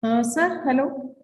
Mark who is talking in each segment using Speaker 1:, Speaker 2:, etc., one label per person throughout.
Speaker 1: Sir, hello.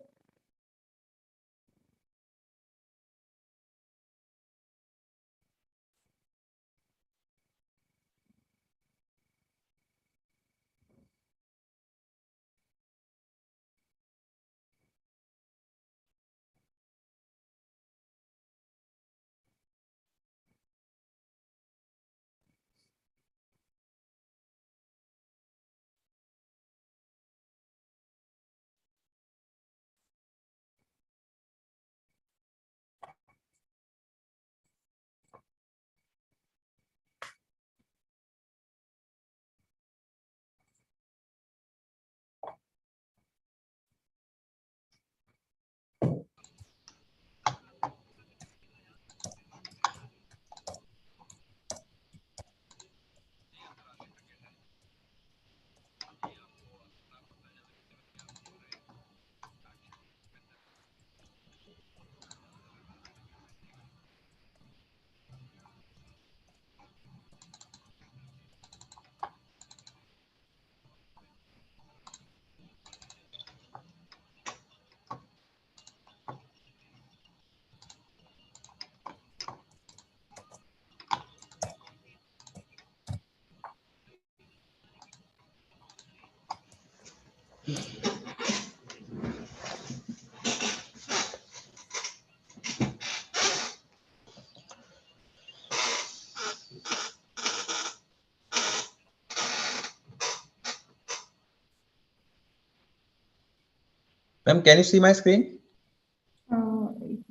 Speaker 2: Ma'am, can you see my screen?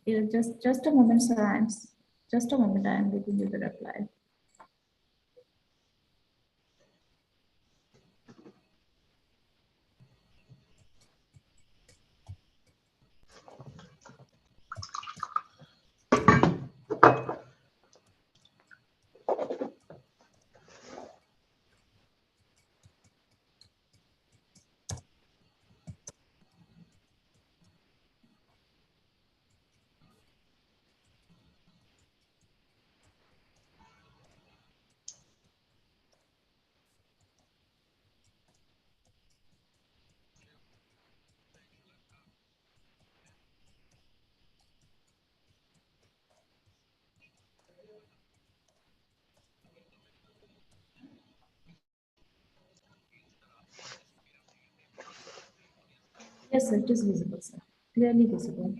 Speaker 1: Yeah, just a moment, sir. Just a moment. I am giving you the reply. Yes, sir. It is visible, sir. Clearly visible.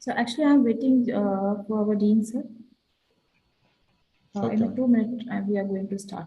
Speaker 1: So actually, I'm waiting for our dean, sir. In
Speaker 2: Okay.
Speaker 1: 2 minutes, we are going to start.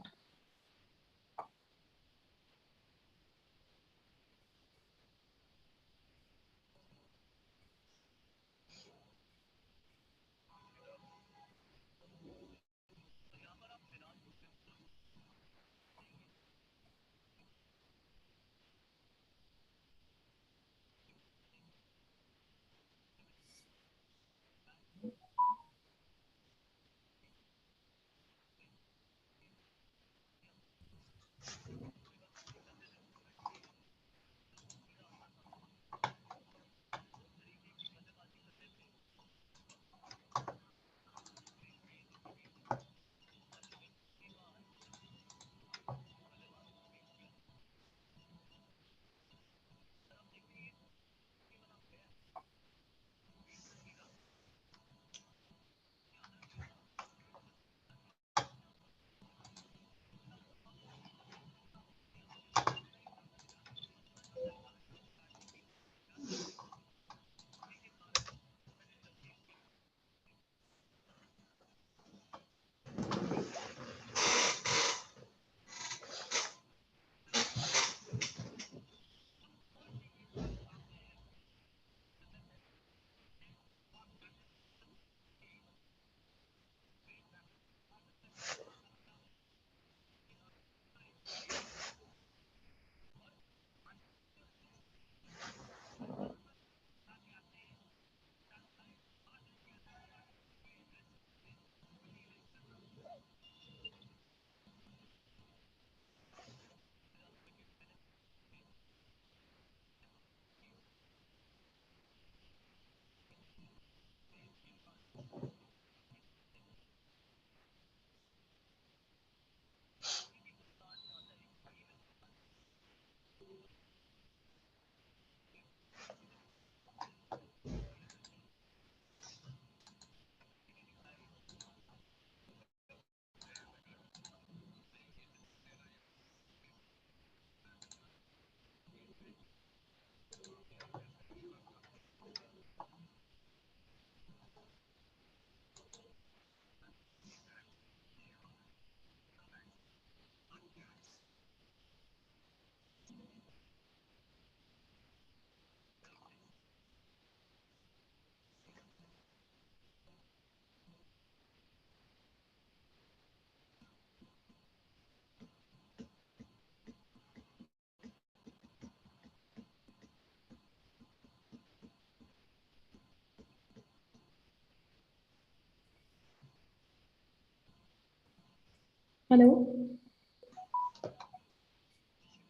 Speaker 1: Hello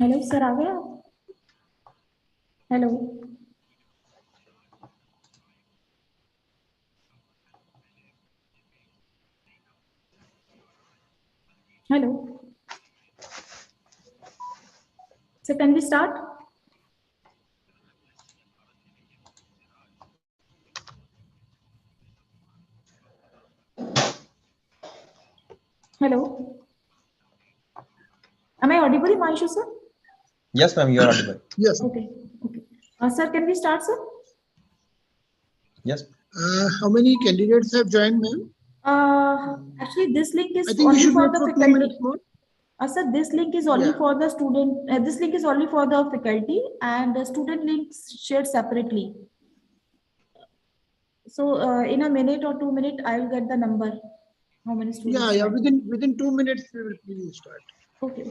Speaker 1: hello sir आ गया hello hello sir can we start hello am I audible Himanshu sir
Speaker 2: Yes, ma'am, you are audible.
Speaker 3: Yes.
Speaker 1: okay sir can we start sir
Speaker 2: Yes.
Speaker 3: How many candidates have joined, ma'am?
Speaker 1: Actually this link is
Speaker 3: I think we
Speaker 1: only
Speaker 3: should
Speaker 1: for
Speaker 3: wait
Speaker 1: the
Speaker 3: for 2
Speaker 1: faculty
Speaker 3: minutes more.
Speaker 1: sir this link is only
Speaker 3: Yeah.
Speaker 1: for the student this link is only for the faculty and the student links shared separately so in a minute or 2 minutes I will get the number how many students
Speaker 3: Yeah.
Speaker 1: joined.
Speaker 3: Within 2 minutes we will start.
Speaker 1: Okay.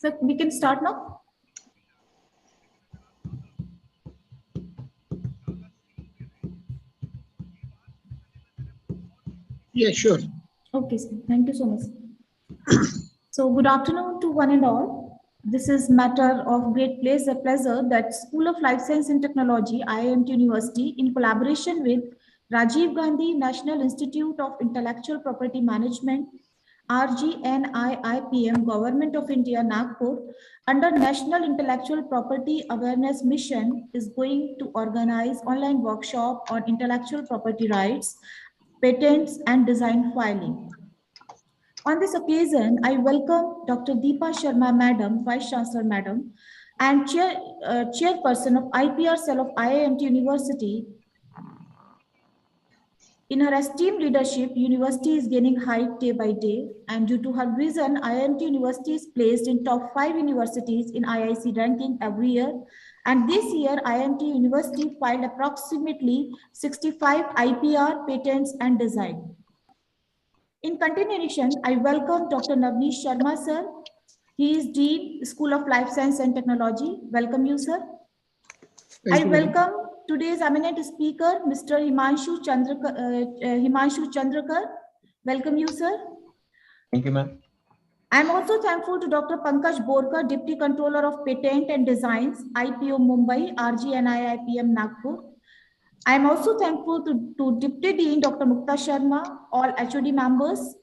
Speaker 1: So we can start now.
Speaker 3: Yeah, sure.
Speaker 1: Okay, sir. Thank you so much. So good afternoon to one and all. This is matter of great pleasure that School of Life Science and Technology, IIMT University, in collaboration with Rajiv Gandhi National Institute of Intellectual Property Management, RGNIIPM, Government of India, Nagpur, under National Intellectual Property Awareness Mission, is going to organize online workshop on intellectual property rights, patents, and design filing. On this occasion, I welcome Dr. Deepa Sharma Madam, Vice Chancellor Madam, and Chairperson of IPR Cell of IIMT University. In her esteemed leadership, university is gaining height day by day, and due to her vision, IIMT University is placed in top 5 universities in IIC ranking every year. And this year, IIMT University filed approximately 65 IPR patents and design. In continuation, I welcome Dr. Navneesh Sharma, sir. He is Dean, School of Life Science and Technology. Welcome you, sir. I welcome today's eminent speaker, Mr. Himanshu Chandrakar. Welcome you, sir.
Speaker 2: Thank you, ma'am.
Speaker 1: I am also thankful to Dr. Pankaj Borkar, Deputy Controller of Patent and Designs, IPO Mumbai, RGNIIPM Nagpur. I am also thankful to Deputy Dean Dr. Mukta Sharma, all HOD members.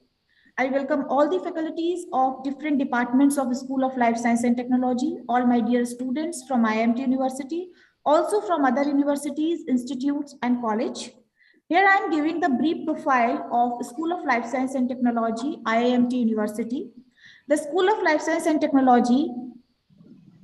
Speaker 1: I welcome all the faculties of different departments of the School of Life Science and Technology, all my dear students from IIMT University, also from other universities, institutes, and college. Here I am giving the brief profile of School of Life Science and Technology, IIMT University. The School of Life Science and Technology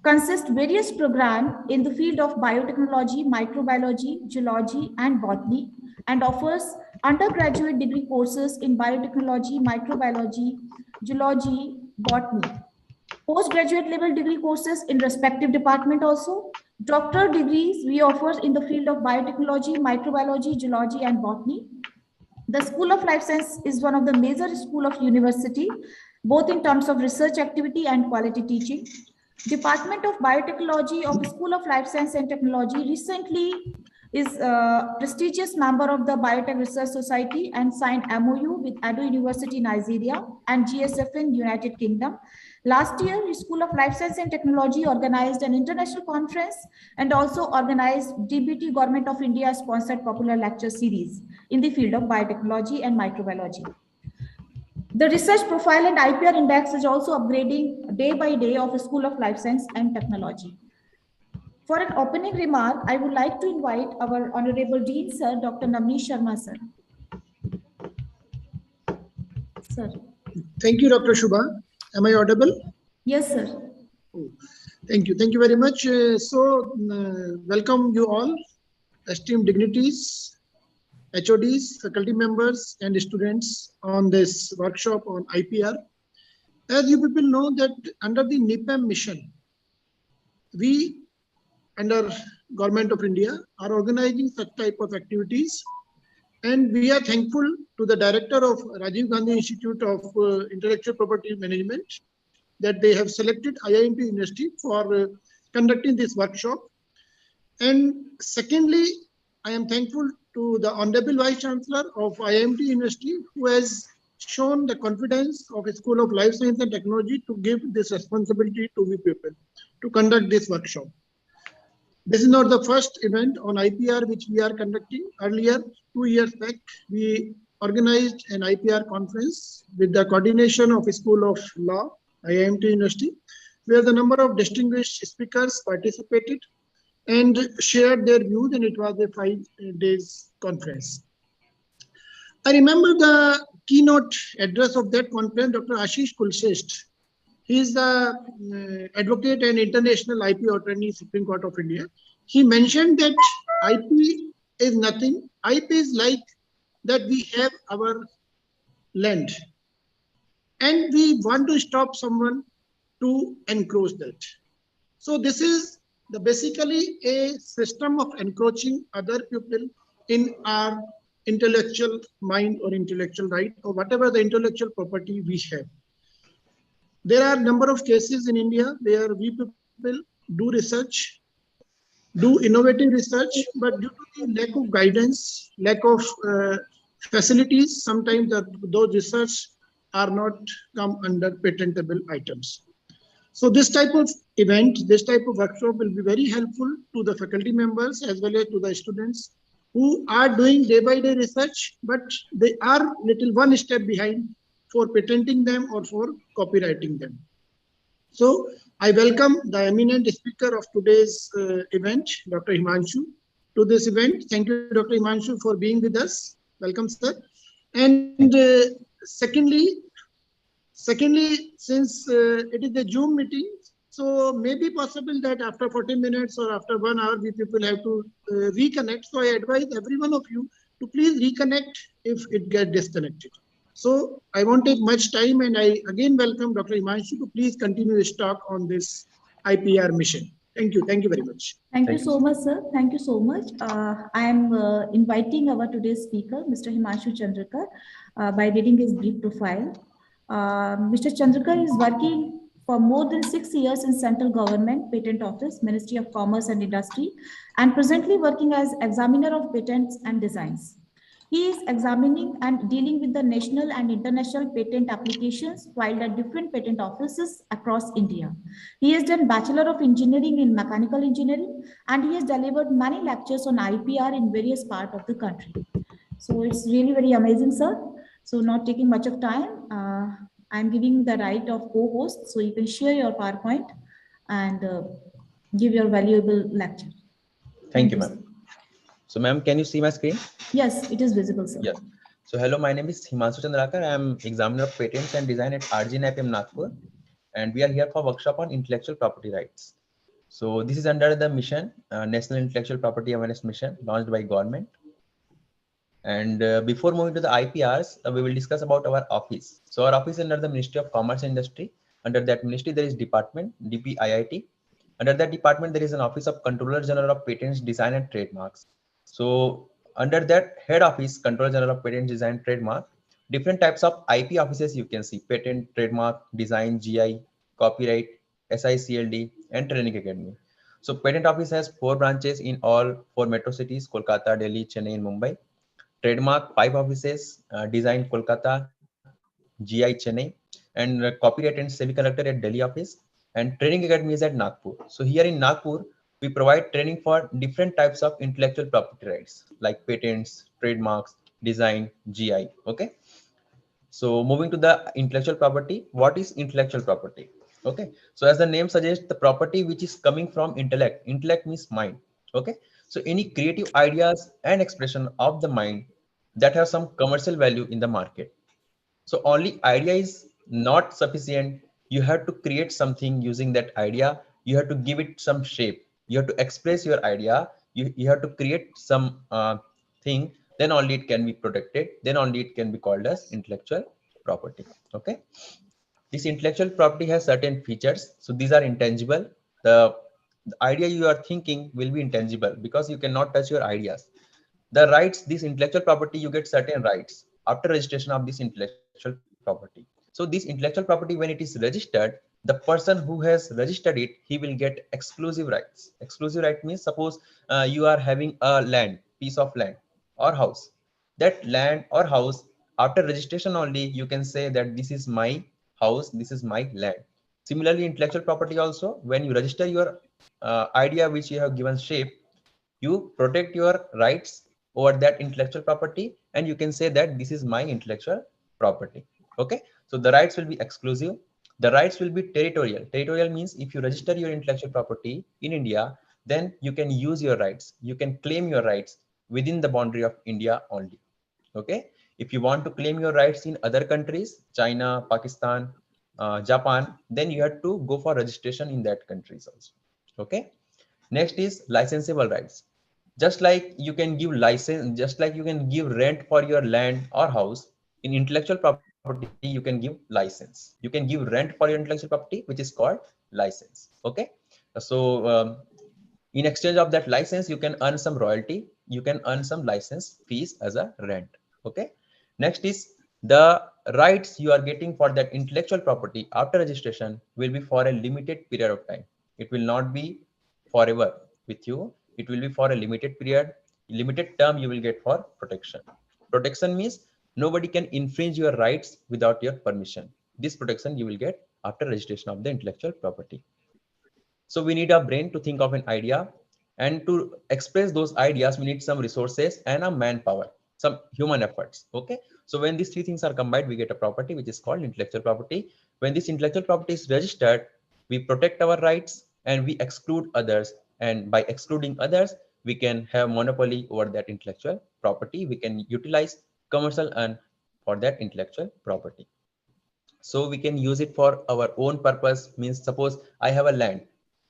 Speaker 1: consists various programs in the field of biotechnology, microbiology, geology, and botany, and offers undergraduate degree courses in biotechnology, microbiology, geology, botany. Postgraduate level degree courses in respective department also. Doctoral degrees we offer in the field of biotechnology, microbiology, geology, and botany. The School of Life Science is one of the major school of university, both in terms of research activity and quality teaching. Department of Biotechnology of School of Life Science and Technology recently is a prestigious member of the Biotech Research Society and signed MOU with Edo University, Nigeria and GSF in United Kingdom. Last year, his School of Life Science and Technology organized an international conference and also organized DBT Government of India sponsored popular lecture series in the field of biotechnology and microbiology. The research profile and IPR index is also upgrading day by day of the School of Life Science and Technology. For an opening remark, I would like to invite our Honorable Dean, Sir, Dr. Navneet Sharma, sir. Sir.
Speaker 3: Thank you, Dr. Shubha. Am I audible?
Speaker 1: Yes, sir.
Speaker 3: Oh, thank you. Thank you very much. Welcome you all, esteemed dignitaries, HODs, faculty members, and students on this workshop on IPR. As you people know that under the NIPAM mission, we under Government of India are organizing such type of activities. And we are thankful to the director of Rajiv Gandhi Institute of Intellectual Property Management that they have selected IIMT University for conducting this workshop. And secondly, I am thankful to the Honorable Vice Chancellor of IIMT University who has shown the confidence of a School of Life Science and Technology to give this responsibility to we people to conduct this workshop. This is not the first event on IPR which we are conducting. Earlier, 2 years back, we organized an IPR conference with the coordination of a School of Law, IIMT University, where the number of distinguished speakers participated and shared their views, and it was a 5 days conference. I remember the keynote address of that conference, Dr. Ashish Kulshresht. He is the advocate and international IP attorney, Supreme Court of India. He mentioned that IP is nothing. IP is like that we have our land and we want to stop someone to encroach that. So this is basically a system of encroaching other people in our intellectual mind or intellectual right or whatever the intellectual property we have. There are a number of cases in India where we people do research, do innovative research, but due to the lack of guidance, lack of facilities, sometimes those research are not come under patentable items. So this type of event, this type of workshop will be very helpful to the faculty members as well as to the students who are doing day by day research, but they are little one step behind for patenting them or for copywriting them. So I welcome the eminent speaker of today's event, Dr. Himanshu, to this event. Thank you, Dr. Himanshu, for being with us. Welcome, sir. And secondly, since it is a Zoom meeting, so maybe possible that after 40 minutes or after 1 hour, we people have to reconnect. So I advise every one of you to please reconnect if it gets disconnected. So I won't take much time, and I again welcome Dr. Himanshu to please continue his talk on this IPR mission. Thank you. Thank you very much.
Speaker 1: Thank you so much, sir. Thank you so much. I am inviting our today's speaker, Mr. Himanshu Chandrakar, by reading his brief profile. Mr. Chandrakar is working for more than 6 years in Central Government Patent Office, Ministry of Commerce and Industry, and presently working as examiner of patents and designs. He is examining and dealing with the national and international patent applications filed at different patent offices across India. He has done Bachelor of Engineering in Mechanical Engineering, and he has delivered many lectures on IPR in various parts of the country. So it's really very amazing, sir. So not taking much of time, I'm giving the right of co-host, so you can share your PowerPoint and give your valuable lecture.
Speaker 2: Thank you, ma'am. So, ma'am, can you see my screen?
Speaker 1: Yes, it is visible, sir.
Speaker 2: Yes. So, hello, my name is Himanshu Chandrakar. I am examiner of patents and design at IIMT Nagpur, and we are here for workshop on intellectual property rights. So, this is under the mission, National Intellectual Property Awareness Mission, launched by government. And before moving to the IPRs, we will discuss about our office. So, our office is under the Ministry of Commerce and Industry. Under that ministry, there is department, DPIIT. Under that department, there is an Office of Controller General of Patents, Design and Trademarks. So under that head office, Controller General of Patents, Design, Trademark, different types of IP offices you can see: patent, trademark, design, GI, copyright, SICLD, and training academy. So patent office has 4 branches in all 4 metro cities, Kolkata, Delhi, Chennai, and Mumbai. Trademark 5 offices, design Kolkata, GI Chennai, and copyright and semiconductor at Delhi office, and training academy is at Nagpur. So here in Nagpur, we provide training for different types of intellectual property rights like patents, trademarks, design, GI. Okay. So moving to the intellectual property, what is intellectual property? Okay. So as the name suggests, the property which is coming from intellect. Intellect means mind. Okay. So any creative ideas and expression of the mind that have some commercial value in the market. So only idea is not sufficient. You have to create something using that idea. You have to give it some shape. You have to express your idea. You have to create some thing. Then only it can be protected. Then only it can be called as intellectual property. Okay. This intellectual property has certain features. So these are intangible. The idea you are thinking will be intangible because you cannot touch your ideas. The rights, this intellectual property, you get certain rights after registration of this intellectual property. So this intellectual property, when it is registered, the person who has registered it, he will get exclusive rights. Exclusive right means, suppose you are having a land, piece of land or house. That land or house, after registration only, you can say that this is my house, this is my land. Similarly, intellectual property also, when you register your idea which you have given shape, you protect your rights over that intellectual property, and you can say that this is my intellectual property. Okay. So the rights will be exclusive. The rights will be territorial. Territorial means if you register your intellectual property in India, then you can use your rights. You can claim your rights within the boundary of India only. Okay. If you want to claim your rights in other countries, China, Pakistan, Japan, then you have to go for registration in that countries also. Okay. Next is licensable rights. Just like you can give license, just like you can give rent for your land or house, in intellectual property you can give license. You can give rent for your intellectual property, which is called license. Okay. So in exchange of that license, you can earn some royalty. You can earn some license fees as a rent. Okay. Next is the rights you are getting for that intellectual property after registration will be for a limited period of time. It will not be forever with you. It will be for a limited period, limited term you will get for protection. Protection means nobody can infringe your rights without your permission. This protection you will get after registration of the intellectual property. So we need a brain to think of an idea, and to express those ideas, we need some resources and a manpower, some human efforts. Okay. So when these three things are combined, we get a property which is called intellectual property. When this intellectual property is registered, we protect our rights and we exclude others. And by excluding others, we can have monopoly over that intellectual property. We can utilize commercial earn for that intellectual property. So we can use it for our own purpose. Means suppose I have a land,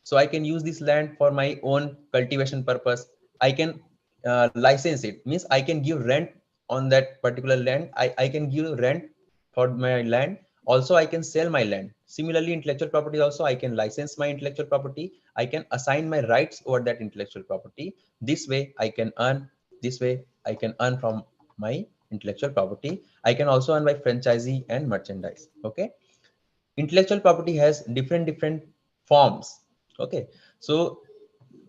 Speaker 2: so I can use this land for my own cultivation purpose. I can license it, means I can give rent on that particular land. I can give rent for my land. Also I can sell my land. Similarly, intellectual property also, I can license my intellectual property. I can assign my rights over that intellectual property. This way I can earn. This way I can earn from my intellectual property. I can also earn by franchisee and merchandise. Okay. Intellectual property has different forms. Okay. So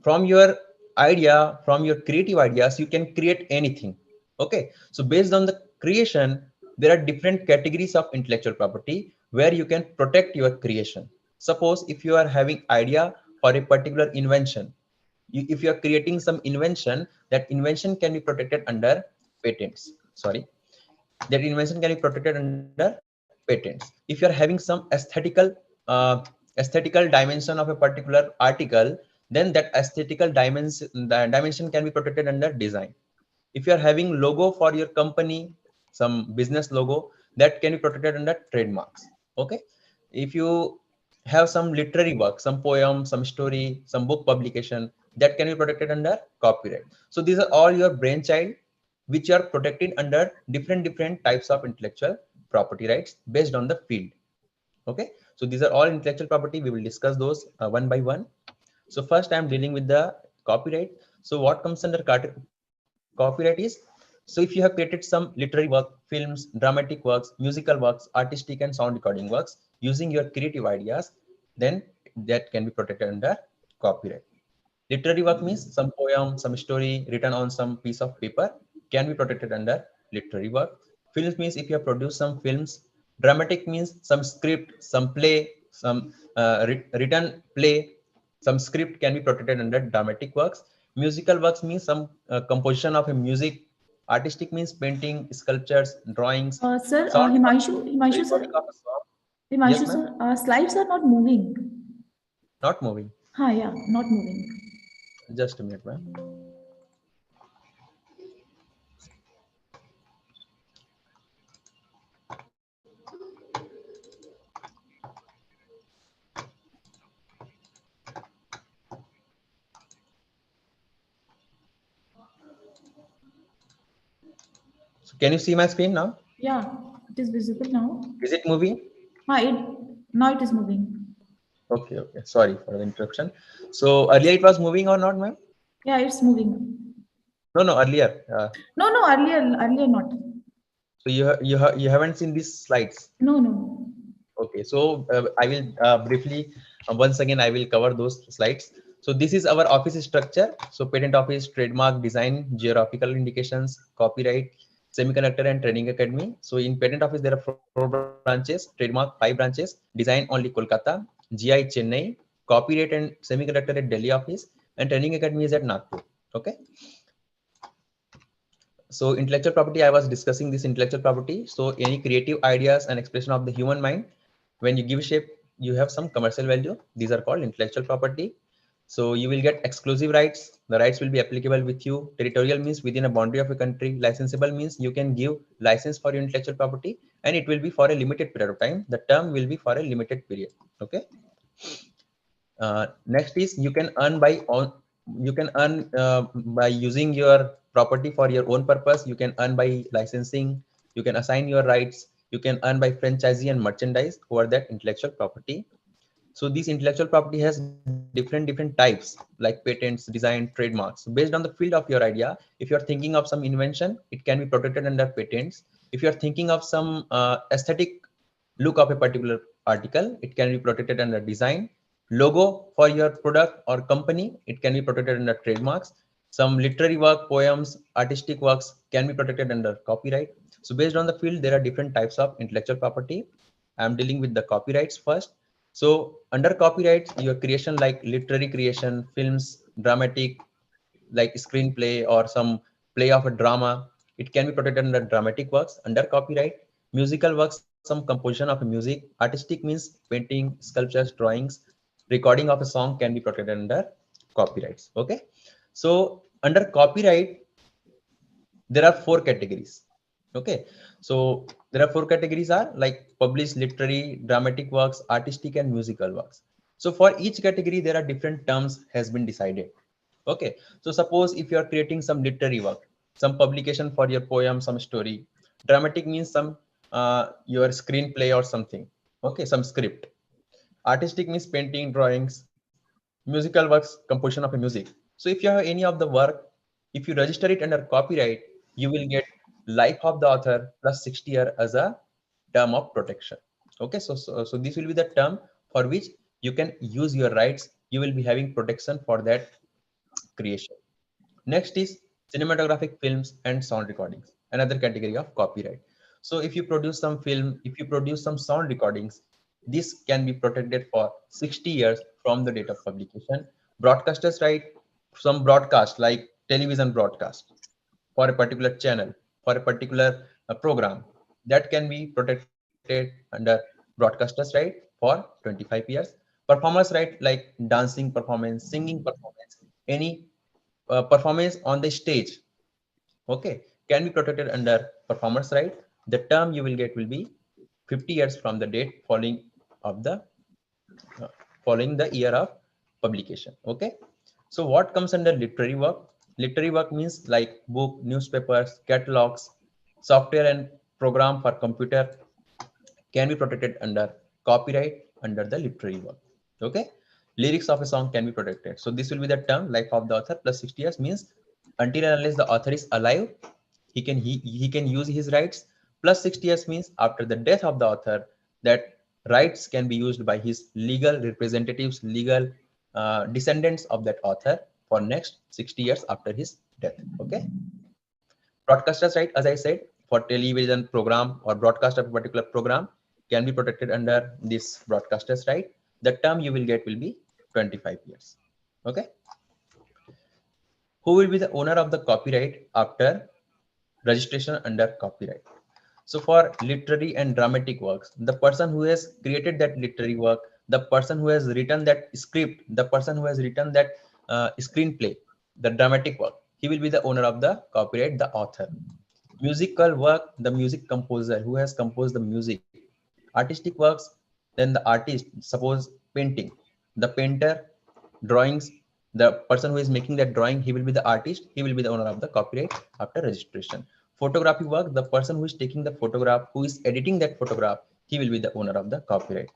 Speaker 2: from your idea, from your creative ideas, you can create anything. Okay. So based on the creation, there are different categories of intellectual property where you can protect your creation. Suppose if you are having idea for a particular invention, if you are creating some invention, that invention can be protected under patents. Sorry, that invention can be protected under patents. If you are having some aesthetical dimension of a particular article, then that aesthetical dimension, the dimension can be protected under design. If you are having logo for your company, some business logo, that can be protected under trademarks. Okay. If you have some literary work, some poem, some story, some book publication, that can be protected under copyright. So these are all your brainchild which are protected under different types of intellectual property rights based on the field. Okay. So these are all intellectual property. We will discuss those one by one. So first I'm dealing with the copyright. So what comes under copyright is, so if you have created some literary work, films, dramatic works, musical works, artistic and sound recording works using your creative ideas, then that can be protected under copyright. Literary work means some poem, some story written on some piece of paper can be protected under literary work. Films means if you have produced some films. Dramatic means some script, some play, some written play, some script can be protected under dramatic works. Musical works means some composition of a music. Artistic means painting, sculptures, drawings.
Speaker 1: Sir,
Speaker 2: Sound
Speaker 1: Himanshu sir,
Speaker 2: recording of a song. Yes,
Speaker 1: Himanshu
Speaker 2: ma'am.
Speaker 1: sir, slides are not moving.
Speaker 2: Not moving.
Speaker 1: Yeah, not moving.
Speaker 2: Just a minute, ma'am. So can you see my screen now?
Speaker 1: Yeah, it is visible now.
Speaker 2: Is it moving?
Speaker 1: Now it is moving.
Speaker 2: Okay, okay. Sorry for the interruption. So earlier it was moving or not, ma'am?
Speaker 1: Yeah, it's moving.
Speaker 2: No, earlier.
Speaker 1: No, earlier not.
Speaker 2: So you haven't seen these slides.
Speaker 1: No.
Speaker 2: Okay, so I will briefly once again I will cover those slides. So this is our office structure. So patent office, trademark, design, geographical indications, copyright, semiconductor and training academy. So in patent office there are 4 branches, trademark 5 branches, design only Kolkata, GI Chennai, copyright and semiconductor at Delhi office, and training academy is at Nagpur. Okay. So intellectual property, I was discussing this intellectual property. So any creative ideas and expression of the human mind, when you give shape, you have some commercial value. These are called intellectual property. So you will get exclusive rights. The rights will be applicable with you. Territorial means within a boundary of a country. Licensable means you can give license for your intellectual property and it will be for a limited period of time. The term will be for a limited period. Okay. Next is you can earn by using your property for your own purpose. You can earn by licensing. You can assign your rights. You can earn by franchisee and merchandise over that intellectual property. So this intellectual property has different types like patents, design, trademarks. So based on the field of your idea, if you're thinking of some invention, it can be protected under patents. If you're thinking of some aesthetic look of a particular article, it can be protected under design. Logo for your product or company, it can be protected under trademarks. Some literary work, poems, artistic works can be protected under copyright. So based on the field, there are different types of intellectual property. I'm dealing with the copyrights first. So under copyrights, your creation like literary creation, films, dramatic, like screenplay or some play of a drama, it can be protected under dramatic works. Under copyright, musical works, some composition of a music, artistic means painting, sculptures, drawings, recording of a song can be protected under copyrights. Okay. So under copyright, there are 4 categories. Okay, so there are 4 categories are like published literary, dramatic works, artistic and musical works. So for each category there are different terms has been decided. Okay, so suppose if you are creating some literary work, some publication for your poem, some story. Dramatic means some your screenplay or something. Okay, some script. Artistic means painting, drawings. Musical works, composition of a music. So if you have any of the work, if you register it under copyright, you will get life of the author plus 60 years as a term of protection. Okay, so this will be the term for which you can use your rights. You will be having protection for that creation. Next is cinematographic films and sound recordings, another category of copyright. So if you produce some film, if you produce some sound recordings, this can be protected for 60 years from the date of publication. Broadcasters right, some broadcast like television broadcast for a particular channel, for a particular program, that can be protected under broadcasters right for 25 years. Performers right like dancing performance, singing performance, any performance on the stage, okay, can be protected under performers right. The term you will get will be 50 years from the date uh, following the year of publication. Okay, so what comes under literary work? Literary work means like book, newspapers, catalogs, software and program for computer can be protected under copyright under the literary work. Okay, lyrics of a song can be protected. So this will be the term life of the author plus 60 years means until and unless the author is alive, he can use his rights. Plus 60 years means after the death of the author, that rights can be used by his legal representatives, legal descendants of that author. for next 60 years after his death. Okay. Broadcasters right, as I said, for television program or broadcast of a particular program can be protected under this broadcasters right. The term you will get will be 25 years. Okay. Who will be the owner of the copyright after registration under copyright? So for literary and dramatic works, the person who has created that literary work, the person who has written that script, the person who has written that screenplay, the dramatic work, he will be the owner of the copyright, the author. Musical work, the music composer who has composed the music. Artistic works, then the artist, suppose painting, the painter, drawings, the person who is making that drawing, he will be the artist, he will be the owner of the copyright after registration. Photography work, the person who is taking the photograph, who is editing that photograph, he will be the owner of the copyright.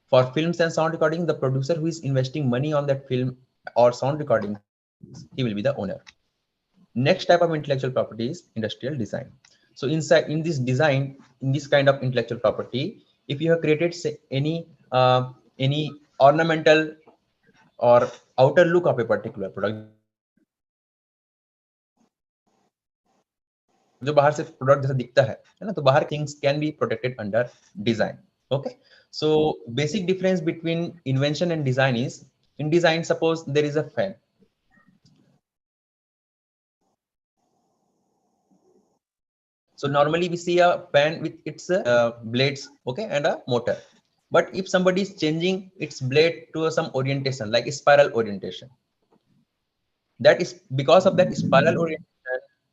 Speaker 2: For films and sound recording, the producer who is investing money on that film or sound recordings, he will be the owner. Next type of intellectual property is industrial design. So inside in this design, in this kind of intellectual property, if you have created say, any ornamental or outer look of a particular product, जो बाहर से product जैसा दिखता है ना, तो बाहर things can be protected under design. Okay, so basic difference between invention and design is, in design, suppose there is a fan. So normally we see a fan with its blades, okay, and a motor. But if somebody is changing its blade to some orientation, like spiral orientation, that is because of that spiral orientation,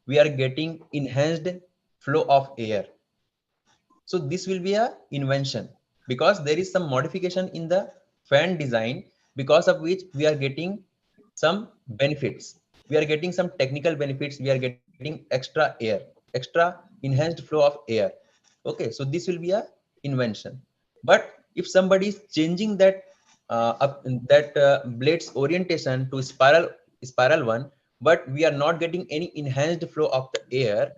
Speaker 2: we are getting enhanced flow of air. So this will be a invention because there is some modification in the fan design, because of which we are getting some benefits. We are getting some technical benefits. We are getting extra air, extra enhanced flow of air. Okay, so this will be a invention. But if somebody is changing that blade's orientation to spiral one, but we are not getting any enhanced flow of the air,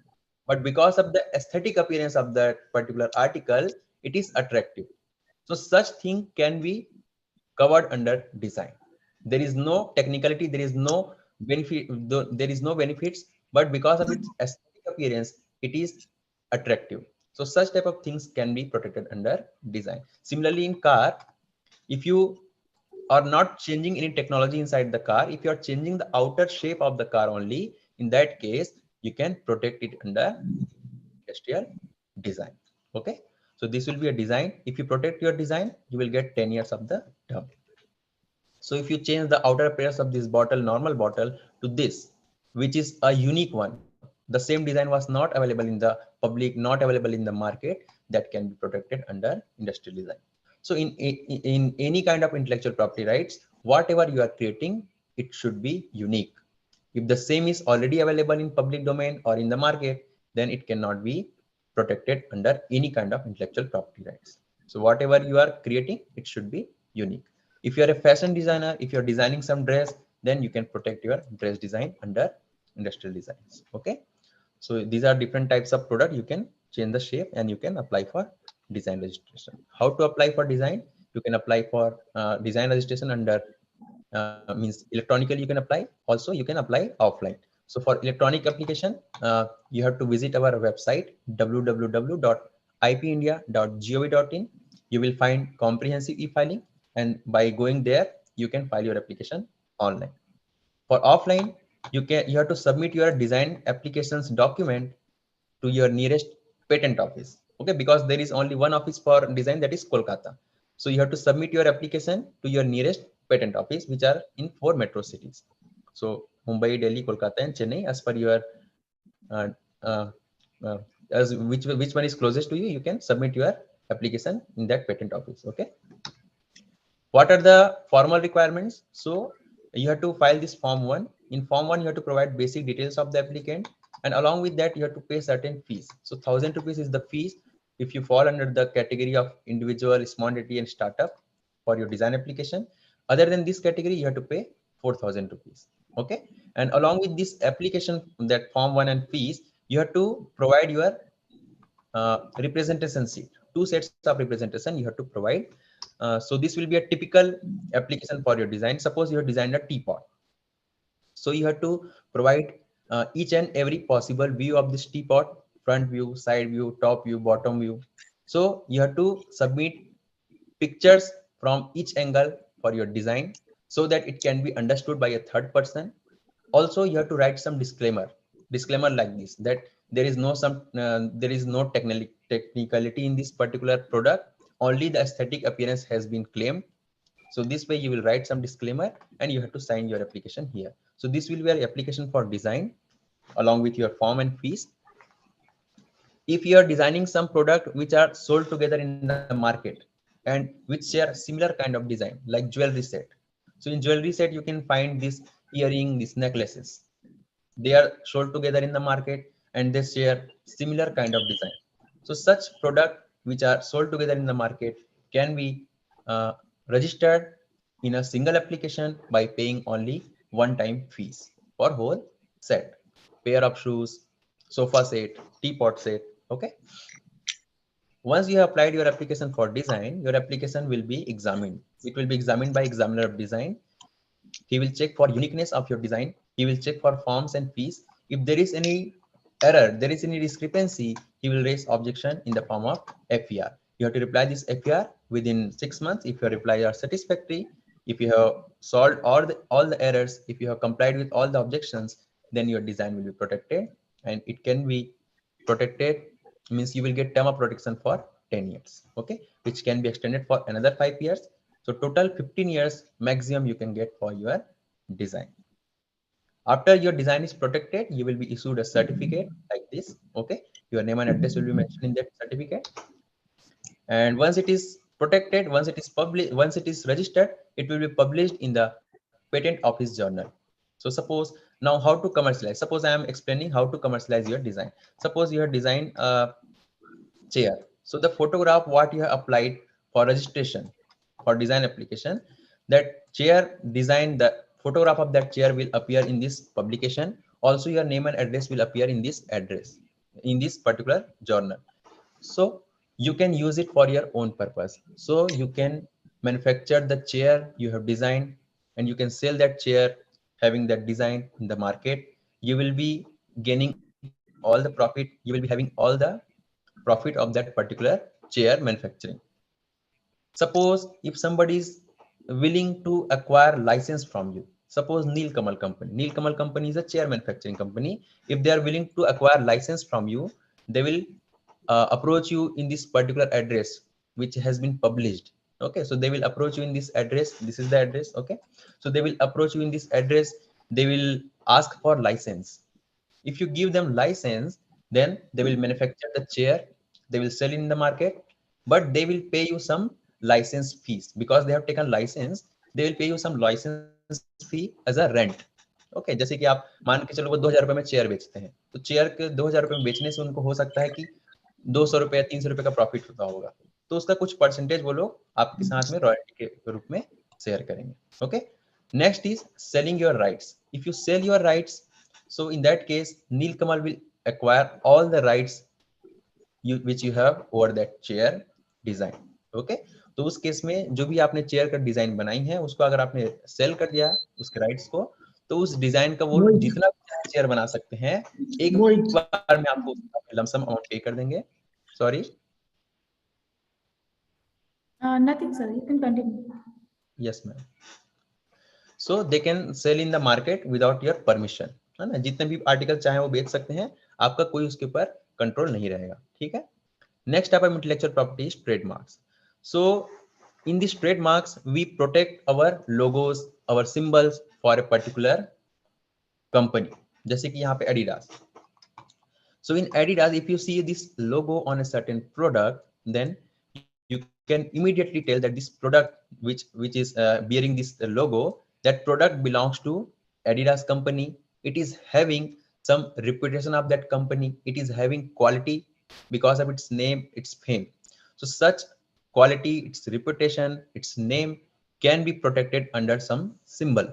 Speaker 2: but because of the aesthetic appearance of that particular article, it is attractive. So such thing can be covered under design. There is no technicality, there is no benefit, there is no benefits, but because of its aesthetic appearance, it is attractive. So such type of things can be protected under design. Similarly, in car, if you are not changing any technology inside the car, if you are changing the outer shape of the car only, in that case, you can protect it under industrial design. Okay, so this will be a design. If you protect your design, you will get 10 years of the term. So if you change the outer appearance of this bottle, normal bottle, to this, which is a unique one, the same design was not available in the public, not available in the market, that can be protected under industrial design. So in any kind of intellectual property rights, whatever you are creating, it should be unique. If the same is already available in public domain or in the market, then it cannot be protected under any kind of intellectual property rights. So whatever you are creating, it should be unique. If you are a fashion designer, if you're designing some dress, then you can protect your dress design under industrial designs. Okay, so these are different types of product. You can change the shape and you can apply for design registration. How to apply for design? You can apply for design registration under means electronically you can apply. Also you can apply offline. So for electronic application, you have to visit our website www.ipindia.gov.in. You will find comprehensive e-filing, and by going there you can file your application online. For offline, you have to submit your design applications document to your nearest patent office. Okay, because there is only one office for design, that is Kolkata. So you have to submit your application to your nearest patent office, which are in 4 metro cities. So Mumbai, Delhi, Kolkata, and Chennai. As per your as which one is closest to you, you can submit your application in that patent office. Okay. What are the formal requirements? So you have to file this form 1. In form 1, you have to provide basic details of the applicant, and along with that you have to pay certain fees. So 1000 rupees is the fees if you fall under the category of individual, small entity, and startup for your design application. Other than this category, you have to pay 4000 rupees. Okay, and along with this application, that form 1 and fees, you have to provide your representation sheet. 2 sets of representation you have to provide. So this will be a typical application for your design. Suppose you have designed a teapot. So you have to provide each and every possible view of this teapot: front view, side view, top view, bottom view. So you have to submit pictures from each angle for your design so that it can be understood by a third person. Also, you have to write some disclaimer like this, that there is no technicality in this particular product, only the aesthetic appearance has been claimed. So this way you will write some disclaimer and you have to sign your application here. So this will be an application for design along with your form and fees. If you are designing some product which are sold together in the market and which share similar kind of design, like jewelry set. So in jewelry set, you can find this earring, these necklaces. They are sold together in the market and they share similar kind of design. So such product which are sold together in the market can be registered in a single application by paying only one-time fees for whole set, pair of shoes, sofa set, teapot set. Okay. Once you have applied your application for design, your application will be examined. It will be examined by examiner of design. He will check for uniqueness of your design. He will check for forms and fees. If there is any error, there is any discrepancy, he will raise objection in the form of FER. You have to reply this FER within 6 months. If your reply are satisfactory, if you have solved all the errors, if you have complied with all the objections, then your design will be protected, and it can be protected means you will get term of protection for 10 years, okay, which can be extended for another 5 years. So total 15 years maximum you can get for your design. After your design is protected, you will be issued a certificate like this, okay. Your name and address will be mentioned in that certificate. And once it is protected, once it is published, once it is registered, it will be published in the patent office journal. So suppose now how to commercialize. Suppose I am explaining how to commercialize your design. Suppose you have designed a chair. So the photograph what you have applied for registration for design application, that chair design, the photograph of that chair will appear in this publication. Also your name and address will appear in this address, in this particular journal. So you can use it for your own purpose. So you can manufacture the chair you have designed and you can sell that chair having that design in the market. You will be gaining all the profit. You will be having all the profit of that particular chair manufacturing. Suppose if somebody is willing to acquire license from you, suppose Neel Kamal company is a chair manufacturing company. If they are willing to acquire license from you, they will approach you in this particular address which has been published. Okay, so they will approach you in this address. This is the address. Okay, so they will approach you in this address. They will ask for license. If you give them license, then they will manufacture the chair, they will sell in the market, but they will pay you some license fees because they have taken license. They will pay you some license fee as a rent. Okay जैसे कि आप मान के चलो वो 2000 रुपए में chair बेचते हैं, तो चेयर के 2000 रुपए में बेचने से उनको हो सकता है कि 200 रुपए 300 रुपए का प्रॉफिट होता होगा, तो उसका कुछ परसेंटेज वो लोग आपके साथ में रॉयल्टी के रूप में शेयर करेंगे. Okay, next is selling your rights. If you sell your rights, so in that case Nilkamal will acquire all the rights which you have over that chair design. Okay, तो उस case में जो भी आपने chair का design बनाई है उसको अगर आपने सेल कर दिया उसके राइट्स को, तो उस डिजाइन का वो जितना चेयर बना सकते हैं एक बार में आपको लमसम अमाउंट पे कर देंगे. Sorry,
Speaker 1: nothing sir, you can continue.
Speaker 2: yes ma'am. So they can sell in the market without your permission. है ना, जितने भी आर्टिकल चाहे वो बेच सकते हैं, आपका कोई उसके ऊपर कंट्रोल नहीं रहेगा. ठीक है. Next type of intellectual property is trademarks. So in this trademarks we protect our logos, our symbols for a particular company. जैसे कि यहाँ पे Adidas. So in Adidas, if you see this logo on a certain product, then you can immediately tell that this product which is bearing this logo, that product belongs to Adidas company. It is having some reputation of that company. It is having quality because of its name, its fame. So such quality, its reputation, its name can be protected under some symbol.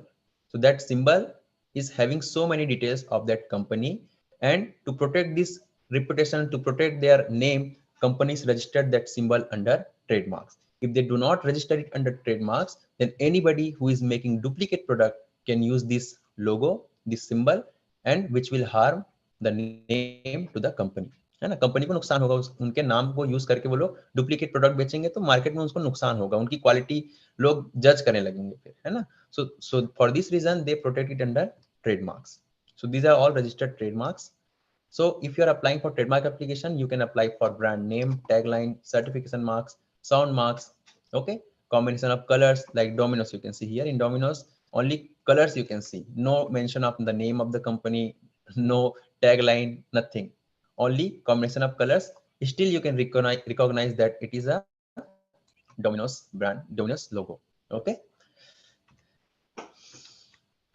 Speaker 2: So that symbol is having so many details of that company, and to protect this reputation, to protect their name, companies registered that symbol under trademarks. If they do not register it under trademarks, then anybody who is making duplicate product can use this logo, this symbol and which will harm the name to the company, है ना. Company को नुकसान होगा, उनके नाम को use करके वो लोग डुप्लीकेट प्रोडक्ट बेचेंगे तो मार्केट में उसको नुकसान होगा, उनकी क्वालिटी लोग जज करने लगेंगे फिर, है ना. So for this reason they protect it under trademarks. So these are all registered trademarks. So if you are applying for trademark application, you can apply for brand name, tagline, certification marks, sound marks, okay, combination of colors like Domino's. You can see here in Domino's only colors you can see, no mention of the name of the company, no tagline, nothing, only combination of colors. Still you can recognize that it is a Domino's brand, Domino's logo, okay.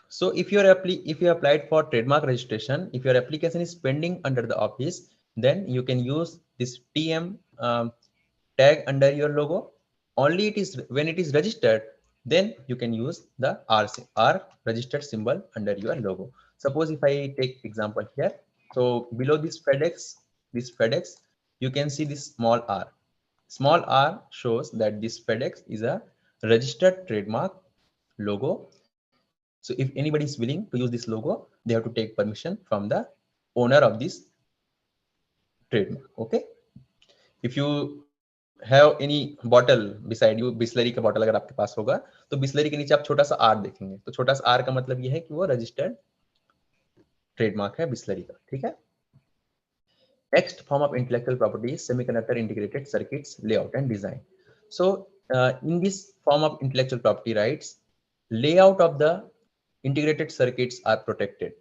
Speaker 2: So if you applied for trademark registration, if your application is pending under the office, then you can use this TM tag under your logo. Only it is when it is registered, then you can use the R registered symbol under your logo. Suppose if I take example here, so below this FedEx, you can see this small r. Small r shows that this FedEx is a registered trademark logo. So if anybody is willing to use this logo, they have to take permission from the owner of this trademark, okay. If you have any bottle beside you, Bisleri का bottle अगर आपके पास होगा तो बिस्लरी के नीचे आप छोटा सा आर देखेंगे, तो छोटा सा आर का मतलब ये है कि वो रजिस्टर्ड ट्रेडमार्क है बिस्लरी का, ठीक है. Next form of intellectual property is semiconductor integrated circuits layout and design. So in this form of intellectual property rights, layout of the integrated circuits are protected,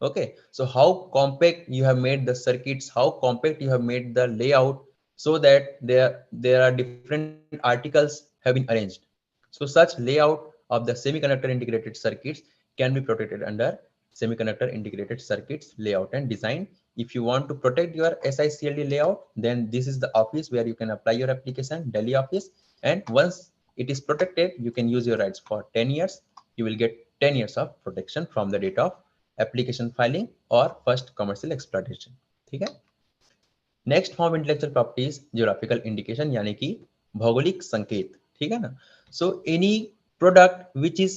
Speaker 2: okay. So how compact you have made the circuits, how compact you have made the layout, so that there are different articles have been arranged. So such layout of the semiconductor integrated circuits can be protected under semiconductor integrated circuits layout and design. If you want to protect your SICLD layout, then this is the office where you can apply your application, Delhi office. And once it is protected, you can use your rights for 10 years. You will get 10 years of protection from the date of application filing or first commercial exploitation, ठीक है. Next form intellectual property is geographical indication, यानी कि भौगोलिक संकेत, ठीक है ना. So any product which is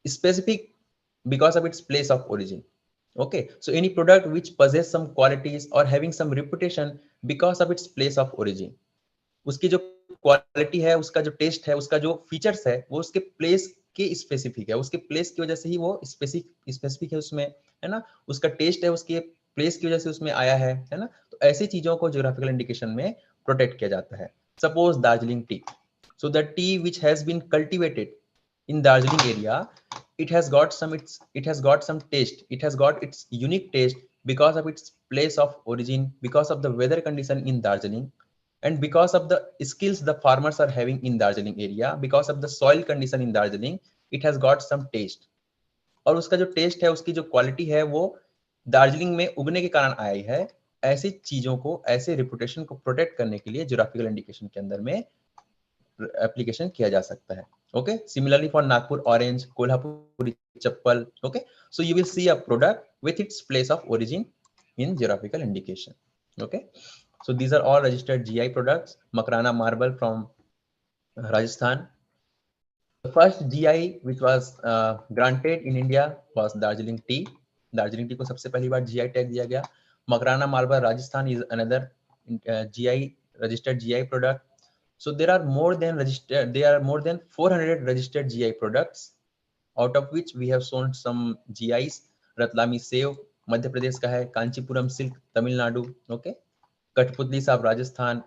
Speaker 2: specific because of its place of origin, okay. So any product which possess some qualities or having some reputation because of its place of origin, उसकी जो quality है, उसका जो test है, उसका जो features है, वो उसके प्लेस के स्पेसिफिक है, उसके प्लेस की वजह से ही वो स्पेसिफिक है उसमें, है ना. उसका टेस्ट है उसके प्लेस की वजह से उसमें आया है ना. तो ऐसी चीजों को ज्योग्राफिकल इंडिकेशन में प्रोटेक्ट किया जाता है. Suppose Darjeeling tea, so the tea which has been cultivated in Darjeeling area, it has got some taste, it has got its unique taste because of its place of origin, because of the weather condition in Darjeeling, and because of the skills the farmers are having in Darjeeling area, because of the soil condition in Darjeeling, it has got some taste. और उसका जो test है, उसकी जो quality है, वो दार्जिलिंग में उगने के कारण आई है. ऐसी चीजों को, ऐसे रिपुटेशन को प्रोटेक्ट करने के लिए ज्योग्राफिकल इंडिकेशन के अंदर में एप्लीकेशन किया जा सकता है, okay. Similarly for Nagpur orange, Kolhapuri chappal, okay. So you will see a product with its place of origin in geographical indication, okay. So these are all registered GI products. Makrana marble from Rajasthan. The first GI which was granted in India was Darjeeling tea. Darjeeling tea को सबसे पहली बार GI tag दिया गया. Makrana marble Rajasthan is another GI registered GI product. So there are more than 400 registered GI products, out of which we have shown some GIs. Ratlami sev Madhya Pradesh का है, Kanchipuram silk Tamil Nadu, okay. कठपुतली साहब राजस्थान,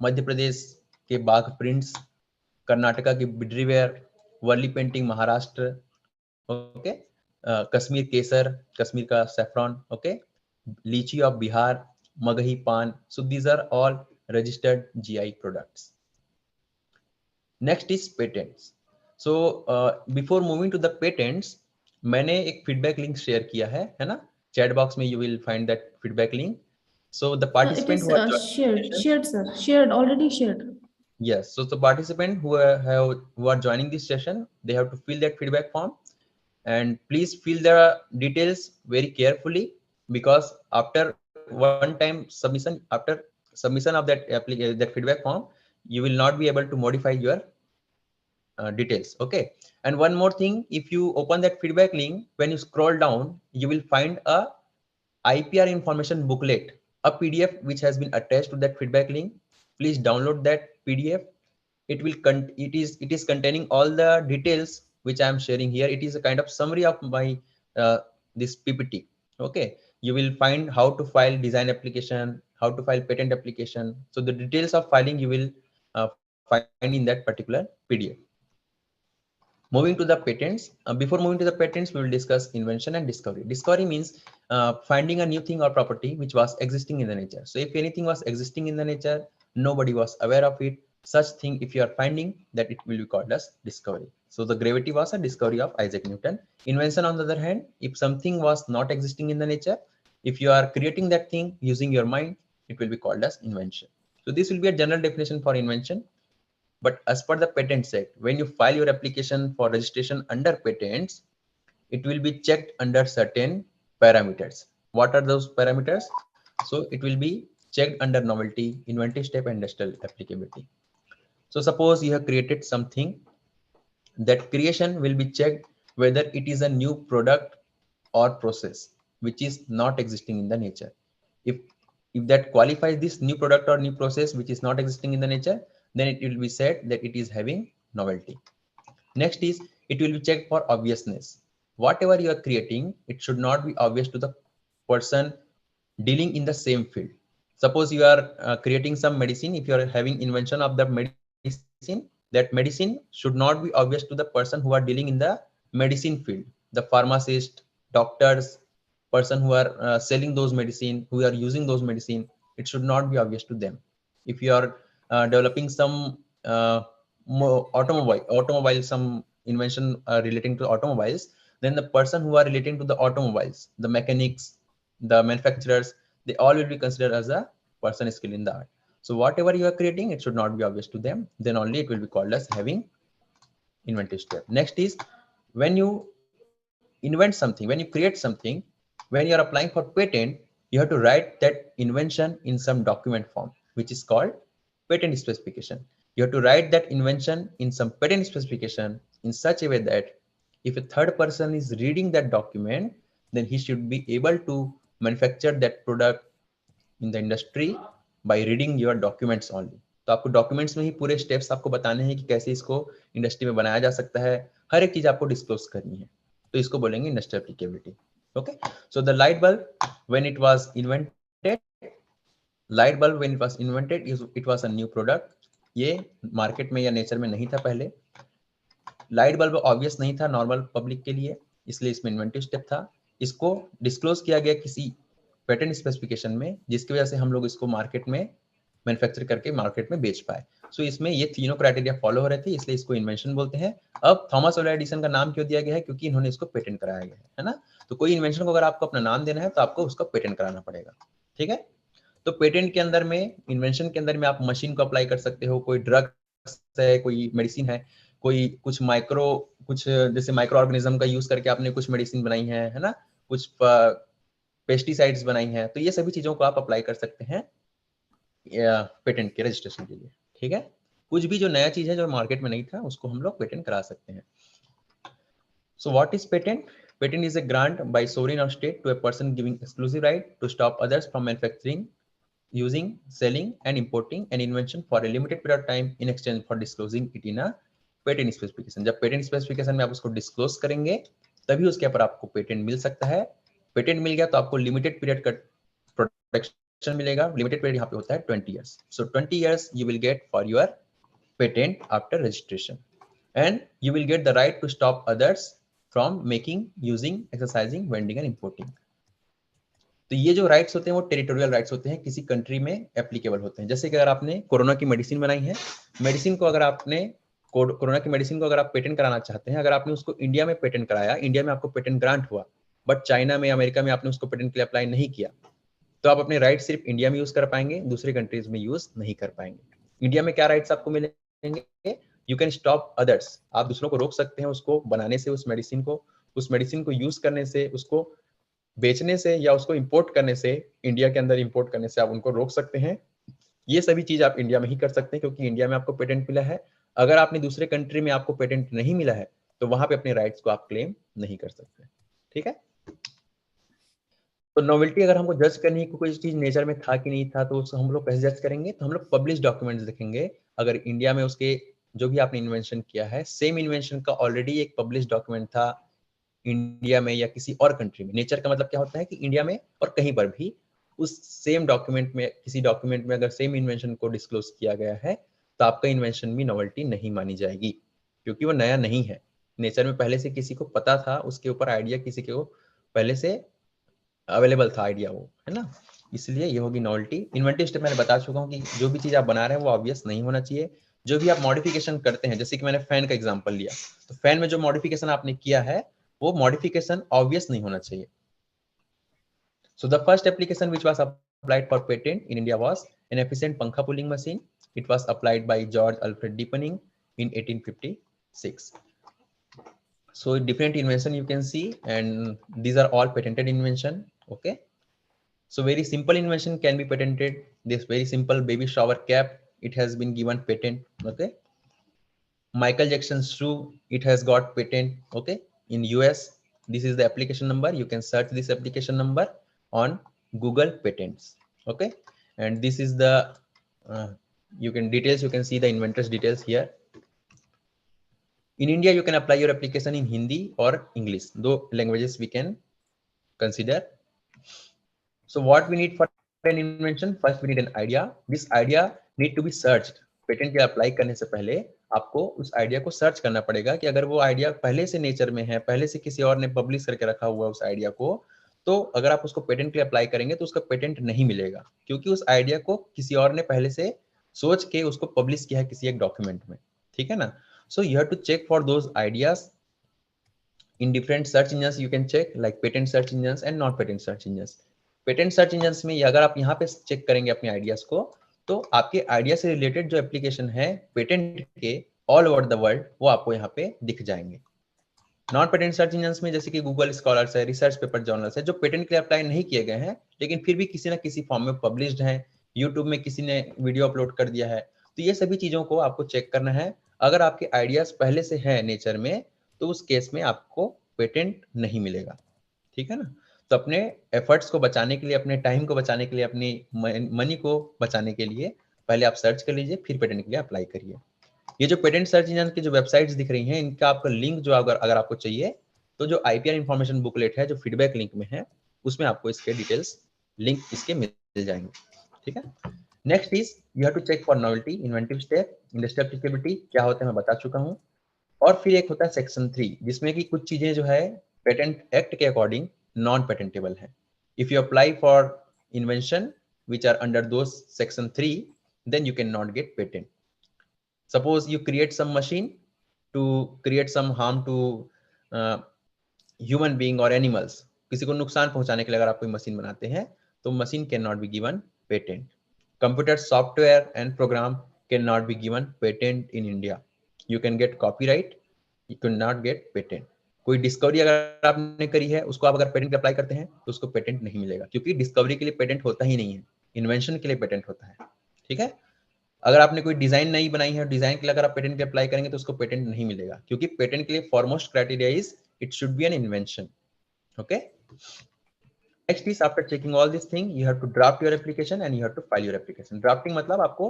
Speaker 2: मध्य प्रदेश के बाघ प्रिंट्स, कर्नाटका की बिड्रीवेयर, वर्ली पेंटिंग महाराष्ट्र, ओके. कश्मीर केसर, कश्मीर का सैफ्रॉन, ओके. लीची of Bihar, Magahi पान. So these are all registered GI products. Next is patents. So before moving to the patents, मैंने एक feedback link share किया है ना. Chat box में you will find that feedback link. So the participant
Speaker 1: who are shared, sir. Shared, already shared.
Speaker 2: Yes. So the participant who are joining this session, they have to fill that feedback form, and please fill the details very carefully, because after one time submission, after submission of that feedback form, you will not be able to modify your details. Okay, and one more thing, if you open that feedback link, when you scroll down, you will find a IPR information booklet, a PDF which has been attached to that feedback link. Please download that PDF. It is containing all the details which I am sharing here. It is a kind of summary of my this PPT. Okay, you will find how to file design application, how to file patent application. So the details of filing you will find in that particular PDF. Moving to the patents, before moving to the patents, we will discuss invention and discovery. Discovery means finding a new thing or property which was existing in the nature. So if anything was existing in the nature, nobody was aware of it, such thing if you are finding, that it will be called as discovery. So the gravity was a discovery of Isaac Newton. Invention, on the other hand, if something was not existing in the nature, if you are creating that thing using your mind, it will be called as invention. So this will be a general definition for invention. But as per the Patents Act, when you file your application for registration under patents, it will be checked under certain parameters. What are those parameters? So it will be checked under novelty, inventive step, and industrial applicability. So suppose you have created something, that creation will be checked whether it is a new product or process which is not existing in the nature. If that qualifies this new product or new process which is not existing in the nature, then it will be said that it is having novelty. Next is, it will be checked for obviousness. Whatever you are creating, it should not be obvious to the person dealing in the same field. Suppose you are creating some medicine. If you are having invention of the medicine, that medicine should not be obvious to the person who are dealing in the medicine field, the pharmacist, doctors, person who are selling those medicine, who are using those medicine. It should not be obvious to them. If you are developing some automobile, some invention relating to automobiles, then the person who are relating to the automobiles, the mechanics, the manufacturers, they all will be considered as a person skilled in the art. So whatever you are creating, it should not be obvious to them. Then only it will be called as having inventive step. Next is, when you invent something, when you create something, when you are applying for patent, you have to write that invention in some document form, which is called patent specification. You have to write that invention in some patent specification in such a way that if a third person is reading that document, then he should be able to manufacture that product in the industry by reading your documents only. तो आपको documents में ही पूरे steps आपको बताने हैं कि कैसे इसको इंडस्ट्री में बनाया जा सकता है, हर एक चीज आपको डिस्क्लोज करनी है, तो इसको बोलेंगे industrial applicability. Okay, so the light bulb when it was invented, light bulb when it was invented, it was a new product. ये मार्केट में या नेचर में नहीं था पहले. लाइट बल्ब ऑब्वियस नहीं था नॉर्मल पब्लिक के लिए, इसलिए इसमें इन्वेंटिव स्टेप था. इसको डिस्क्लोज किया गया किसी पेटेंट स्पेसिफिकेशन में, जिसकी वजह से हम लोग इसको मार्केट में मैन्युफैक्चर करके मार्केट में बेच पाए. सो इसमें ये तीनों क्राइटेरिया फॉलो हो रहे थे, इसलिए इसको इन्वेंशन बोलते हैं. अब थॉमस अल्वा एडिसन का नाम क्यों दिया गया है? क्योंकि इन्होंने इसको पेटेंट कराया गया है ना. तो कोई इन्वेंशन को अगर आपको अपना नाम देना है तो आपको उसका पेटेंट कराना पड़ेगा. ठीक है, तो पेटेंट के अंदर में, इन्वेंशन के अंदर में आप मशीन को अप्लाई कर सकते हो, कोई ड्रग है, कोई मेडिसिन है, कोई कुछ जैसे माइक्रो ऑर्गेनिज्म का यूज करके आपने कुछ मेडिसिन बनाई है ना, कुछ पेस्टिसाइड्स बनाई हैं, तो ये सभी चीजों को आप अप्लाई कर सकते हैं पेटेंट के रजिस्ट्रेशन के लिए. ठीक है, कुछ भी जो नया चीज है जो मार्केट में नहीं था उसको हम लोग पेटेंट करा सकते हैं. So what is patent? Patent is a grant by sovereign or state to a person giving exclusive right to stop others from manufacturing, using, selling and importing an invention for a limited period of time in exchange for disclosing it in a patent specification. जब patent specification में आप उसको disclose करेंगे तभी उसके ऊपर आपको patent मिल सकता है. पेटेंट मिल गया तो आपको लिमिटेड पीरियड का प्रोटेक्शन मिलेगा. लिमिटेड पीरियड यहाँ पे होता है 20 years. So 20 years you will get for your patent after registration, and you will get the right to stop others from making, using, exercising, vending and importing. तो ये जो rights होते हैं वो टेरिटोरियल राइट्स होते हैं, किसी कंट्री में एप्लीकेबल होते हैं. जैसे कि अगर आपने कोरोना की मेडिसिन बनाई है, मेडिसिन को अगर आपने कोरोना की मेडिसिन को अगर आप पेटेंट कराना चाहते हैं, अगर आपने उसको इंडिया में पेटेंट कराया, इंडिया में आपको पेटेंट ग्रांट हुआ, बट चाइना में, अमेरिका में आपने उसको पेटेंट के लिए अप्लाई नहीं किया, तो आप अपने राइट सिर्फ इंडिया में यूज कर पाएंगे, दूसरे कंट्रीज में यूज नहीं कर पाएंगे. इंडिया में क्या राइट्स आपको मिलेंगे? यू कैन स्टॉप अदर्स, आप दूसरों को रोक सकते हैं उसको बनाने से, उस मेडिसिन को यूज करने से, उसको बेचने से या उसको इंपोर्ट करने से, इंडिया के अंदर इंपोर्ट करने से आप उनको रोक सकते हैं. ये सभी चीज आप इंडिया में ही कर सकते हैं क्योंकि इंडिया में आपको पेटेंट मिला है. अगर आपने दूसरे कंट्री में आपको पेटेंट नहीं मिला है तो वहां पे अपने राइट्स को आप क्लेम नहीं कर सकते। ठीक है, तो नोवेल्टी अगर हमको जज करनी है कि कोई चीज नेचर में था कि नहीं था, तो उसको हम लोग कैसे जज करेंगे? तो हम लोग पब्लिश डॉक्यूमेंट्स देखेंगे। अगर इंडिया में उसके जो भी आपने इन्वेंशन किया है, सेम इन्वेंशन का ऑलरेडी एक पब्लिश डॉक्यूमेंट था इंडिया में या किसी और कंट्री में। नेचर का मतलब क्या होता है कि इंडिया में और कहीं पर भी उस सेम डॉक्यूमेंट में, किसी डॉक्यूमेंट में अगर सेम इन्वेंशन को डिस्क्लोज किया गया है तो आपका इन्वेंशन भी नोवेल्टी नहीं मानी जाएगी, क्योंकि वो नया नहीं है। नेचर में पहले से किसी को पता था, उसके ऊपर आइडिया किसी को पहले से अवेलेबल था आइडिया, वो है ना, इसलिए ये होगी नोवेल्टी। इन्वेंटिव स्टेप मैंने बता चुका हूँ कि जो भी चीज आप बना रहे हैं वो ऑब्वियस नहीं होना चाहिए। जो भी आप मॉडिफिकेशन करते हैं, जैसे कि मैंने फैन का एग्जांपल लिया, तो फैन में जो मॉडिफिकेशन आपने किया है वो मॉडिफिकेशन ऑब्वियस नहीं होना चाहिए। So the first application which was applied for patent in India was an efficient pankha pulling machine. It was applied by George Alfred Deepening in 1856. So different invention you can see, and these are all patented invention. Okay. So very simple invention can be patented. This very simple baby shower cap, it has been given patent. Okay. Michael Jackson's shoe, it has got patent. Okay. In US, this is the application number. You can search this application number on Google patents. Okay. And this is the you can see the inventor's details here. In India, you can apply your application in Hindi or English, though languages we can consider. So what we need for an invention? First, we need an idea. This idea need to be searched. Patent के apply करने से पहले आपको उस idea को search करना पड़ेगा कि अगर वो आइडिया पहले से नेचर में है, पहले से किसी और ने पब्लिश करके रखा हुआ उस आइडिया को, तो अगर आप उसको पेटेंट के लिए अप्लाई करेंगे तो उसका पेटेंट नहीं मिलेगा, क्योंकि उस आइडिया को किसी और ने पहले से सोच के उसको पब्लिश किया है किसी एक डॉक्यूमेंट में। ठीक है ना? So you have to check for those ideas in different search engines. You can check like patent search engines and not patent search engines. Patent search engines में अगर आप यहाँ पे चेक करेंगे अपने आइडियाज को, तो आपके आइडिया से रिलेटेड जो एप्लीकेशन है पेटेंट के ऑल ओवर द वर्ल्ड, वो आपको यहाँ पे दिख जाएंगे। नॉन पेटेंट सर्च इंजन्स में जैसे कि गूगल स्कॉलर्स है, रिसर्च पेपर जर्नल्स है, जो पेटेंट के लिए अप्लाई नहीं किए गए हैं लेकिन फिर भी किसी ना किसी फॉर्म में पब्लिश्ड है, यूट्यूब में किसी ने वीडियो अपलोड कर दिया है, तो ये सभी चीजों को आपको चेक करना है। अगर आपके आइडियाज पहले से है नेचर में, तो उस केस में आपको पेटेंट नहीं मिलेगा। ठीक है ना? तो अपने एफर्ट्स को बचाने के लिए, अपने टाइम को बचाने के लिए, अपनी मनी को बचाने के लिए पहले आप सर्च कर लीजिए, फिर पेटेंट के लिए अप्लाई करिए। ये जो पेटेंट सर्च इंजन की जो वेबसाइट्स दिख रही हैं, इनका आपका लिंक जो अगर आपको चाहिए, तो जो IPR इंफॉर्मेशन बुकलेट है जो फीडबैक लिंक में है, उसमें आपको इसके डिटेल्स लिंक इसके मिल जाएंगे। ठीक है। Next is you have to check for novelty, inventive step, industrial applicability क्या होता है मैं बता चुका हूँ। और फिर एक होता है सेक्शन 3, जिसमें कि कुछ चीजें जो है पेटेंट एक्ट के अकॉर्डिंग नॉन पेटेंटेबल है। If you apply for invention which are under those section 3, then you can not get patent. Suppose you create some machine to create some harm to human being और animals, किसी को नुकसान पहुंचाने के लिए अगर आप कोई मशीन बनाते हैं तो machine can not be given patent. Computer software and program can not be given patent in India. You can get copyright, you cannot get patent. कोई डिस्कवरी अगर आपने करी है उसको आप अगर पेटेंट अप्लाई करते हैं तो उसको पेटेंट नहीं मिलेगा, क्योंकि डिस्कवरी के लिए पेटेंट होता ही नहीं है, इन्वेंशन के लिए पेटेंट होता है। ठीक है। अगर आपने कोई डिजाइन नई बनाई है, डिजाइन के लिए अगर आप पेटेंट अप्लाई करेंगे तो उसको पेटेंट नहीं मिलेगा, क्योंकि पेटेंट के लिए foremost criteria is it should be an invention. Okay. Next is after checking all these things, you have to draft your application and you have to file your application. Drafting मतलब आपको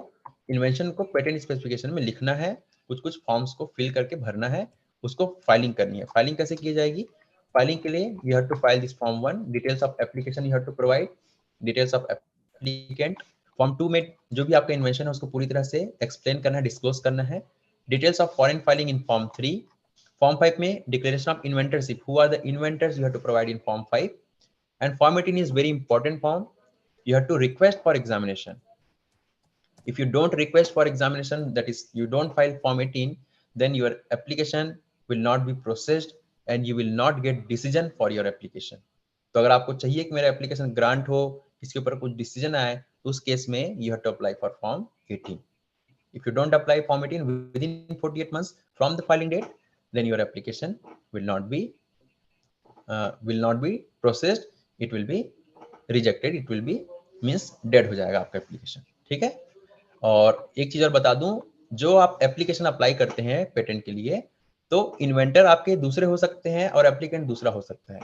Speaker 2: invention को patent specification में लिखना है, कुछ forms को fill करके भरना है, उसको फाइलिंग करनी है। फाइलिंग कैसे की जाएगी? फाइलिंग के लिए you have to file this form 1, details of application you have to provide, details of applicant. Form 2 में जो भी आपका इन्वेंशन है उसको पूरी तरह से एक्सप्लेन करना है, डिस्क्लोज करना है। Details of foreign filing in form 3. Form 5 में declaration of inventorship, who are the inventors, you have to provide in form 5. And form 18 is very important form. You have to request for examination. If you don't request for examination, that is you don't file form 18, then your application will not be processed and you will not get decision for your application. तो अगर आपको चाहिए कि मेरा application grant हो, इसके ऊपर कुछ डिसीजन आए, तो उस केस में you have to apply for form 18. If you don't apply form 18 within 48 months from the filing date, then your application will not be processed. It will be rejected, it will be means dead हो जाएगा आपका application. ठीक है। और एक चीज और बता दूं, जो आप एप्लीकेशन अप्लाई करते हैं पेटेंट के लिए, तो इन्वेंटर आपके दूसरे हो सकते हैं और एप्लीकेंट दूसरा हो सकता है।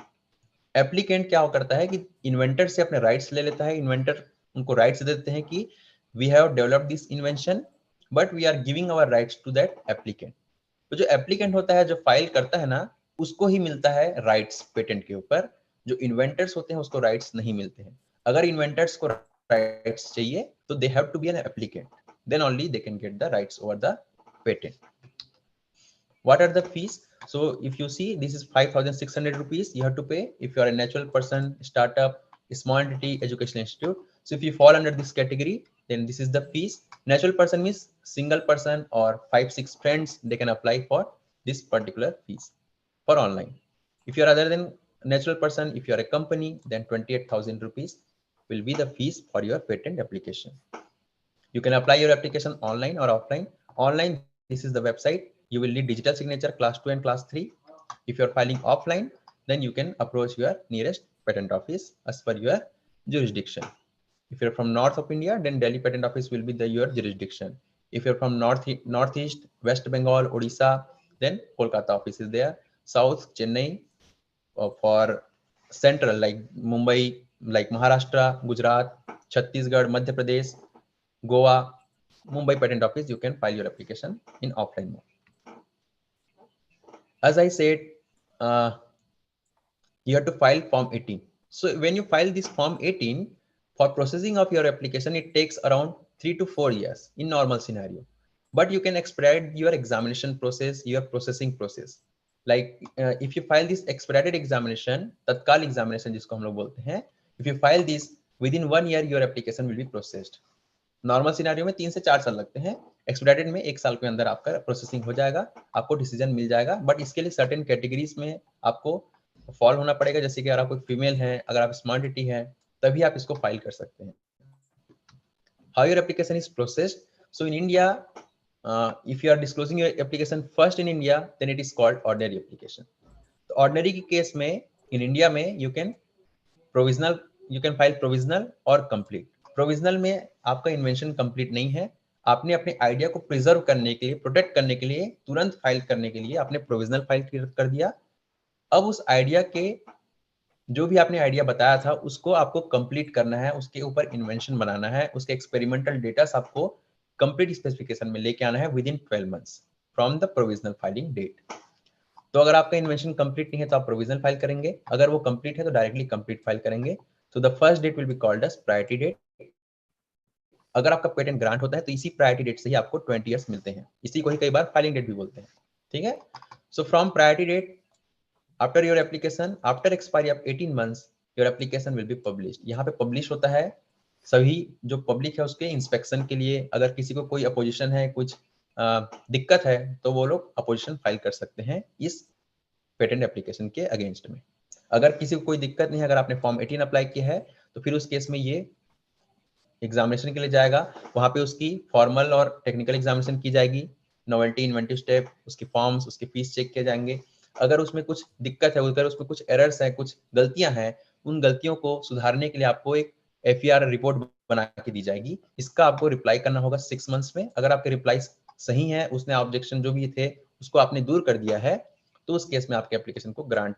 Speaker 2: एप्लीकेंट क्या करता है कि इन्वेंटर से अपने राइट्स ले लेता है, इन्वेंटर उनको राइट्स देते हैं कि we have developed this invention but we are giving our rights to that applicant. तो जो एप्लीकेंट होता है, जो फाइल करता है ना, उसको ही मिलता है राइट्स पेटेंट के ऊपर। जो इन्वेंटर्स होते हैं उसको राइट्स नहीं मिलते हैं। अगर इन्वेंटर्स को राइट्स चाहिए तो they have to be an applicant, then only they can get the rights over the patent. What are the fees? So if you see, this is 5,600 rupees you have to pay if you are a natural person, startup, small entity, educational institute. So if you fall under this category, then this is the fees. Natural person means single person or 5-6 friends, they can apply for this particular fees for online. If you are other than natural person, if you are a company, then 28,000 rupees will be the fees for your patent application. You can apply your application online or offline. Online, this is the website. You will need digital signature class 2 and class 3. If you're filing offline, then you can approach your nearest patent office as per your jurisdiction. If you're from north of India, then Delhi Patent Office will be your jurisdiction. If you're from northeast, West Bengal, Odisha, then Kolkata office is there. South, Chennai. For central, like Mumbai, like Maharashtra, Gujarat, Chhattisgarh, Madhya Pradesh, Goa, Mumbai Patent Office, you can file your application in offline mode. As I said, you have to file Form 18. So when you file this Form 18, for processing of your application, it takes around 3 to 4 years in normal scenario. But you can expedite your examination process, your processing process. Like if you file this expedited examination, tatkal examination जिसको हम लोग बोलते हैं, if you file this within 1 year, your application will be processed. Normal scenario में 3 से 4 साल लगते हैं, एक्सपेडिटेड में 1 साल के अंदर आपका प्रोसेसिंग हो जाएगा, आपको डिसीजन मिल जाएगा। बट इसके लिए सर्टेन कैटेगरीज में आपको फॉल होना पड़ेगा, जैसे कि अगर आप कोई फीमेल है, अगर आप स्मॉल एंटिटी है, तभी आप इसको फाइल कर सकते हैं। How your application is processed? So in India, if you are disclosing your application first in India, then it is called ordinary application. तो ऑर्डिनरी के केस में इन इंडिया में यू कैन फाइल प्रोविजनल और complete. Provisional में आपका invention complete नहीं है, आपने अपने आइडिया को प्रिजर्व करने के लिए, प्रोटेक्ट करने के लिए, तुरंत फाइल करने के लिए आपने प्रोविजनल फाइल कर दिया। अब उस आइडिया के जो भी आपने आइडिया बताया था उसको आपको कंप्लीट करना है, उसके ऊपर इन्वेंशन बनाना है, उसके एक्सपेरिमेंटल डेटा आपको कंप्लीट स्पेसिफिकेशन में लेके आना है within 12 months from the provisional filing date. तो अगर आपका इन्वेंशन कंप्लीट नहीं है तो आप प्रोविजनल फाइल करेंगे, अगर वो कंप्लीट है तो डायरेक्टली कंप्लीट फाइल करेंगे। तो the first date will be called as priority date. अगर आपका पेटेंट ग्रांट होता है तो इसी प्रायोरिटी डेट से ही आपको 20 इयर्स मिलते हैं, इसी को ही कई बार फाइलिंग डेट भी बोलते हैं। ठीक है, so from priority date after your application, after expiry of 18 months, your application will be published. यहाँ पे पब्लिश होता है सभी जो पब्लिक है उसके इंस्पेक्शन के लिए। अगर किसी को कोई अपोजिशन है, कुछ दिक्कत है, तो वो लोग अपोजिशन फाइल कर सकते हैं इस पेटेंट एप्लीकेशन के अगेंस्ट में। अगर किसी को कोई दिक्कत नहीं है, अगर आपने फॉर्म 18 अप्लाई किया है, तो फिर उस केस में ये एग्जामिनेशन के लिए जाएगा, वहां पे उसकी फॉर्मल और टेक्निकल एग्जामिनेशन की जाएगी, नोवेल्टी इन्वेंटिव स्टेप, उसके फॉर्म्स, उसके फीस चेक किए जाएंगे। अगर उसमें कुछ दिक्कत है, अगर उसमें कुछ एरर्स हैं, कुछ गलतियां हैं, उन गलतियों को सुधारने के लिए आपको एक FER रिपोर्ट बना के दी जाएगी। इसका आपको रिप्लाई करना होगा 6 मंथ्स में। अगर आपके रिप्लाई सही है, उसने ऑब्जेक्शन जो भी थे उसको आपने दूर कर दिया है, तो उस केस में आपके एप्लीकेशन को ग्रांट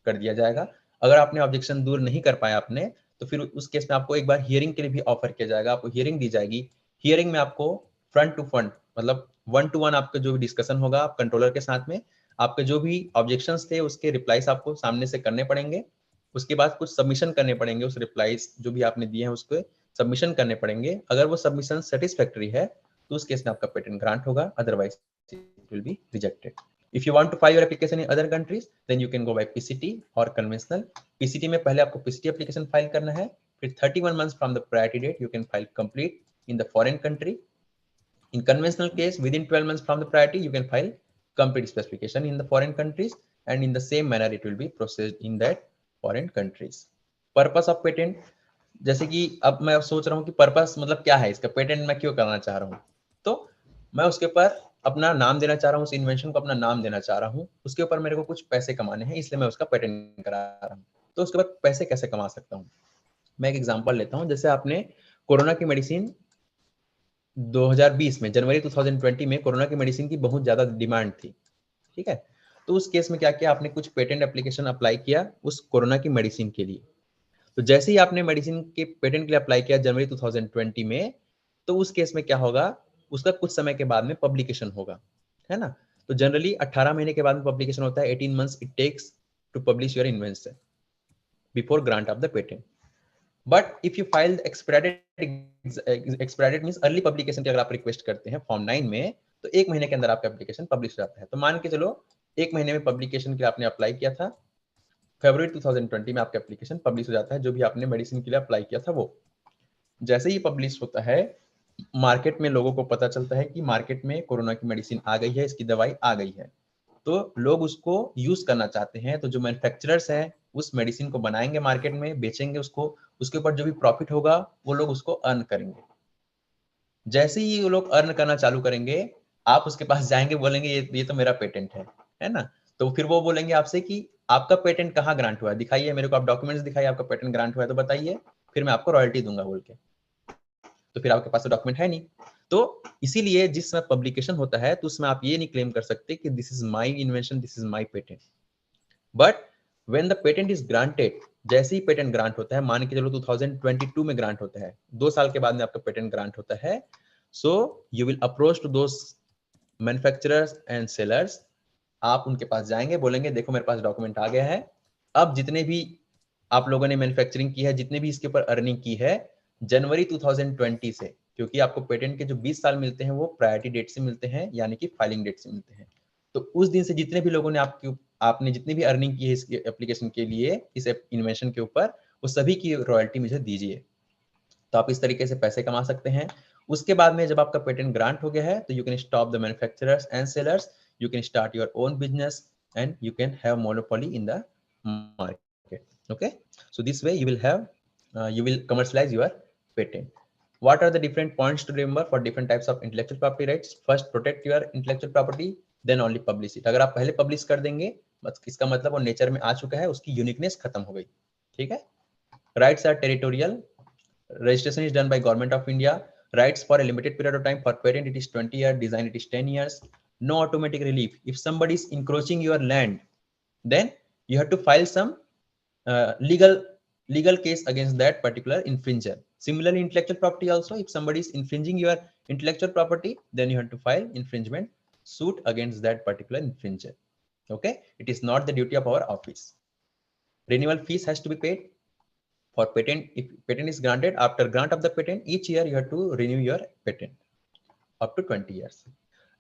Speaker 2: कर दिया जाएगा। अगर आपने ऑब्जेक्शन दूर नहीं कर पाया आपने, तो फिर उस केस में आपको एक बार हियरिंग के लिए भी ऑफर किया जाएगा, आपको हियरिंग दी जाएगी। हियरिंग में आपको फ्रंट टू फ्रंट, मतलब 1 to 1 आपका जो भी डिस्कशन होगा आप कंट्रोलर के साथ में, आपके जो भी ऑब्जेक्शंस थे उसके रिप्लाईज आपको सामने से करने पड़ेंगे। उसके बाद कुछ सबमिशन करने पड़ेंगे, उस रिप्लाईज जो भी आपने दिए हैं उसको सबमिशन करने पड़ेंगे। अगर वो सबमिशन सेटिस्फैक्टरी है तो उस केस में आपका पेटेंट ग्रांट होगा, otherwise it will be rejected. If you want to file your application in other countries, then you can go by PCT or conventional. PCT में पहले आपको PCT application फाइल करना है, फिर 31 months from the priority date you can file complete in the foreign country. In conventional case, within 12 months from the priority, you can file complete specification in the foreign countries, and in the same manner it will be processed in that foreign countries. Purpose of patent, जैसे कि अब मैं सोच रहा हूँ कि purpose मतलब क्या है इसका, पेटेंट मैं क्यों करना चाह रहा हूँ, तो मैं उसके ऊपर अपना नाम देना चाह रहा हूँ, उस इन्वेंशन को अपना नाम देना चाह रहा हूँ, उसके ऊपर मेरे को कुछ पैसे कमाने हैं, इसलिए मैं उसका पेटेंट करा रहा हूँ। तो उसके बाद पैसे कैसे कमा सकता हूँ, मैं एक एग्जांपल लेता हूँ। जैसे आपने कोरोना की मेडिसिन 2020 में, जनवरी 2020 में कोरोना की मेडिसिन की बहुत ज्यादा डिमांड थी, ठीक है। तो उस केस में क्या किया आपने, कुछ पेटेंट एप्लीकेशन अप्लाई किया उस कोरोना की मेडिसिन के लिए। तो जैसे ही आपने मेडिसिन के पेटेंट के लिए अप्लाई किया जनवरी 2020 में, तो उस केस में क्या होगा, उसका कुछ समय के बाद में पब्लिकेशन होगा, है ना। तो जनरली 18 महीने के बाद में पब्लिकेशन होता है, 18 months it takes to publish your invention before grant of the patent. But if you file expedited means early publication की अगर आप रिक्वेस्ट करते हैं फॉर्म 9 में, तो 1 महीने के अंदर आपका एप्लीकेशन पब्लिश हो जाता है। तो मान के चलो 1 महीने में पब्लिकेशन के लिए आपने अप्लाई किया था, फरवरी 2020 में आपका एप्लीकेशन पब्लिश हो जाता है, जो भी आपने मेडिसिन के लिए अप्लाई किया था वो। जैसे ही पब्लिश होता है, मार्केट में लोगों को पता चलता है कि मार्केट में कोरोना की मेडिसिन आ गई है, इसकी दवाई आ गई है, तो लोग उसको यूज करना चाहते हैं। तो जो मैन्युफैक्चरर्स हैं उस मेडिसिन को बनाएंगे, मार्केट में बेचेंगे उसको, उसके ऊपर जो भी प्रॉफिट होगा वो लोग उसको अर्न करेंगे। जैसे ही वो लोग अर्न करना चालू करेंगे, आप उसके पास जाएंगे, बोलेंगे ये तो मेरा पेटेंट है ना। तो फिर वो बोलेंगे आपसे कि आपका पेटेंट कहाँ ग्रांट हुआ है, दिखाइए मेरे को, आप डॉक्यूमेंट्स दिखाइए, आपका पेटेंट ग्रांट हुआ है तो बताइए, फिर मैं आपको रॉयल्टी दूंगा बोल के। तो फिर आपके पास तो डॉक्यूमेंट है नहीं। तो इसीलिए जिस समय पब्लिकेशन होता है तो उसमें आप ये नहीं क्लेम कर सकते कि this is my invention, this is my patent. But when the patent is granted, जैसे ही पेटेंट ग्रांट होता है, मान के चलो 2022 में ग्रांट होता है, 2 साल के बाद में आपका पेटेंट ग्रांट होता है, so you will approach to those manufacturers and sellers. आप उनके पास जाएंगे, बोलेंगे देखो मेरे पास डॉक्यूमेंट आ गया है, अब जितने भी आप लोगों ने मैन्युफैक्चरिंग की है, जितने भी इसके ऊपर अर्निंग की है जनवरी 2020 से, क्योंकि आपको पेटेंट के जो 20 साल मिलते हैं वो प्रायोरिटी डेट से मिलते हैं, यानी कि फाइलिंग डेट से मिलते हैं। तो उस दिन से जितने भी लोगों ने आपने जितनी भी अर्निंग की है इस एप्लीकेशन के लिए, इस इन्वेंशन के ऊपर, वो सभी की रॉयल्टी मुझे दीजिए। तो आप इस तरीके से पैसे कमा सकते हैं। उसके बाद में जब आपका पेटेंट ग्रांट हो गया है, तो you can stop the manufacturers and sellers, you can start your own business and you can have monopoly in the market. Okay, so this way you will have you will commercialize your patent. What are the different points to remember for different types of intellectual property rights? First, protect your intellectual property, then only publish it. अगर आप पहले publish कर देंगे, इसका मतलब वो nature में आ चुका है, उसकी यूनिकनेस खत्म हो गई, ठीक है। Rights are territorial. Registration is done by Government of India. Rights for a limited period of time. For patent it is 20 years, design it is 10 years. No automatic relief. If somebody is encroaching your land, then you have to file some legal case against that particular infringer. Similarly, intellectual property also, if somebody is infringing your intellectual property, then you have to file infringement suit against that particular infringer. Okay, it is not the duty of our office. Renewal fees has to be paid. For patent, if patent is granted, after grant of the patent, each year you have to renew your patent up to 20 years.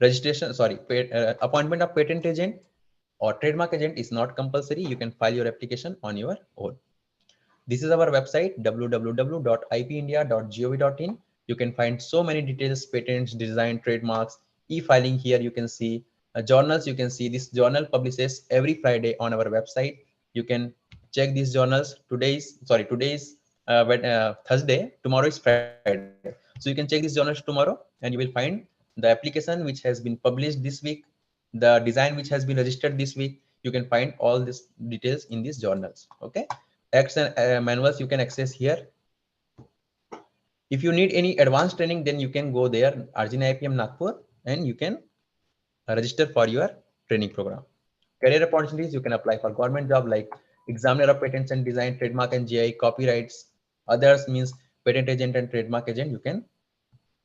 Speaker 2: Registration, appointment of patent agent or trademark agent is not compulsory. You can file your application on your own. This is our website, www.ipindia.gov.in. You can find so many details, patents, design, trademarks, e-filing. Here you can see journals. You can see this journal publishes every Friday on our website. You can check these journals. Today's Thursday, tomorrow is Friday. So you can check these journals tomorrow and you will find the application which has been published this week, the design which has been registered this week. You can find all these details in these journals. Okay. Acts and manuals you can access here. If you need any advanced training, then you can go there, IIMT Nagpur, and you can register for your training program. Career opportunities, you can apply for government job like examiner of patents and design, trademark and GI, copyrights. Others means patent agent and trademark agent. You can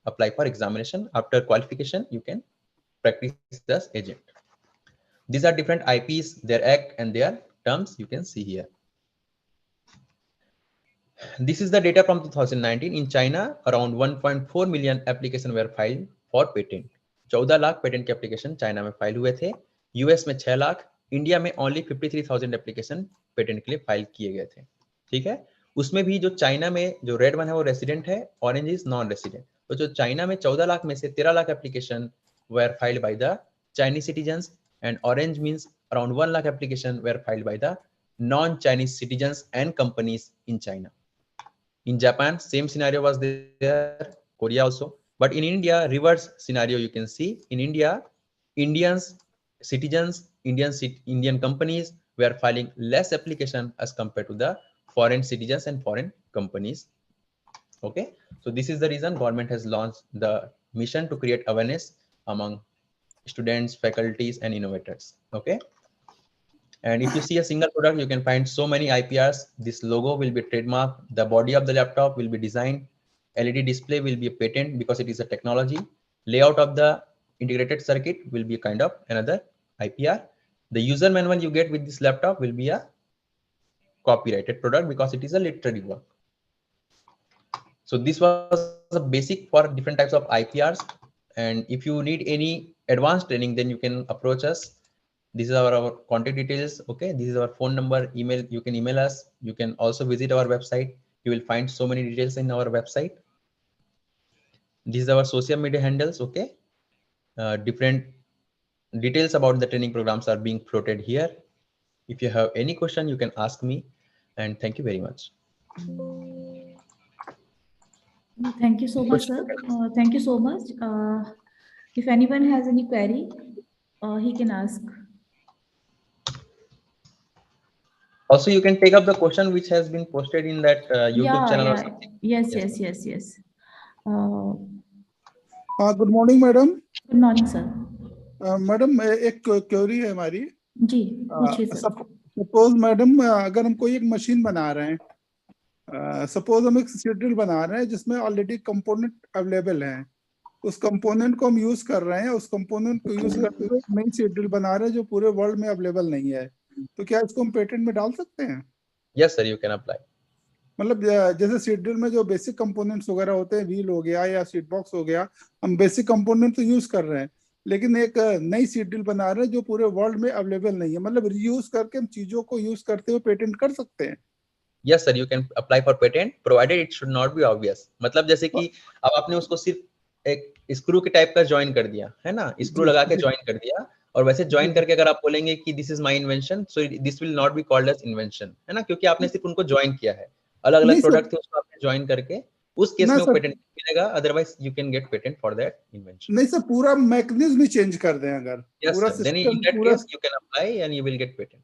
Speaker 2: apply for examination. After qualification, you can practice as agent. These are different IPs, their act and their terms you can see here. This is the data from 2019. In China, around 1.4 million applications were filed for patent. 14 lakh patent के application China में file हुए थे, US में 6 lakh, India में only 53,000 application patent के लिए file किए गए थे, ठीक है। उसमें भी जो चाइना में जो रेड वन है वो रेसिडेंट है, ऑरेंज इज नॉन रेसिडेंट। तो जो चाइना में 14 लाख में से 13 lakh application were filed by the Chinese citizens and orange means around 1 lakh application were filed by the non-Chinese citizens and companies in China. In Japan, same scenario was there, Korea also. But in India, reverse scenario you can see. In India, Indians, citizens, Indian companies were filing less application as compared to the foreign citizens and foreign companies. Okay, so this is the reason government has launched the mission to create awareness among students, faculties, and innovators. Okay. And if you see a single product, you can find so many IPRs. This logo will be trademark. The body of the laptop will be designed. LED display will be a patent because it is a technology. Layout of the integrated circuit will be kind of another IPR. The user manual you get with this laptop will be a copyrighted product because it is a literary work. So this was a basic for different types of IPRs. And if you need any advanced training, then you can approach us. This is our contact details. Okay, this is our phone number, email. You can email us. You can also visit our website. You will find so many details in our website. This is our social media handles. Okay, different details about the training programs are being floated here. If you have any question, you can ask me. And thank you very much.
Speaker 1: Thank you so much, sir. Thank you so much. If anyone has any query, he can ask.
Speaker 2: Also, you can take up the question which has been posted in that YouTube channel or something.
Speaker 1: Yes.
Speaker 4: Good morning madam.
Speaker 1: Good morning sir.
Speaker 4: Madam एक query है हमारी.
Speaker 1: जी पूछिए sir.
Speaker 4: Suppose madam अगर हम कोई एक machine बना रहे हैं, सपोज हम एक शेड्यूल बना रहे हैं जिसमें ऑलरेडी कंपोनेंट अवेलेबल हैं, उस कंपोनेंट को हम यूज कर रहे हैं, उस कंपोनेंट को यूज करते हुए नई शेड्यूल बना रहे हैं जो पूरे वर्ल्ड में अवेलेबल नहीं है, तो क्या इसको हम पेटेंट में डाल सकते हैं?
Speaker 2: Yes sir, you can apply.
Speaker 4: मतलब जैसे शेड्यूल में जो बेसिक कंपोनेंट्स वगैरह होते हैं, व्हील हो गया या सीट बॉक्स हो गया, हम बेसिक कंपोनेंट तो यूज कर रहे हैं, लेकिन एक नई शेड्यूल बना रहे हैं जो पूरे वर्ल्ड में अवेलेबल नहीं है, मतलब रीयूज करके हम चीजों को यूज करते हुए पेटेंट कर सकते हैं?
Speaker 2: Yes sir, you can apply for patent provided it should not be obvious. मतलब जैसे कि अब आपने उसको सिर्फ एक स्क्रू के टाइप का ज्वाइन कर दिया है ना, स्क्रू लगा के ज्वाइन कर दिया, और वैसे ज्वाइन करके अगर आप बोलेंगे कि this is my invention, so this will not be called as invention, है ना, क्योंकि आपने सिर्फ उनको ज्वाइन किया है. अलग अलग प्रोडक्ट थे उसको आपने ज्वाइन करके, उस केस में पेटेंट मिलेगा, otherwise you can get patent for that invention.
Speaker 4: नहीं सर, पूरा मैकेनिज्म ही चेंज कर दें अगर,
Speaker 2: पूरा system, then in that case you can apply and you will get patent.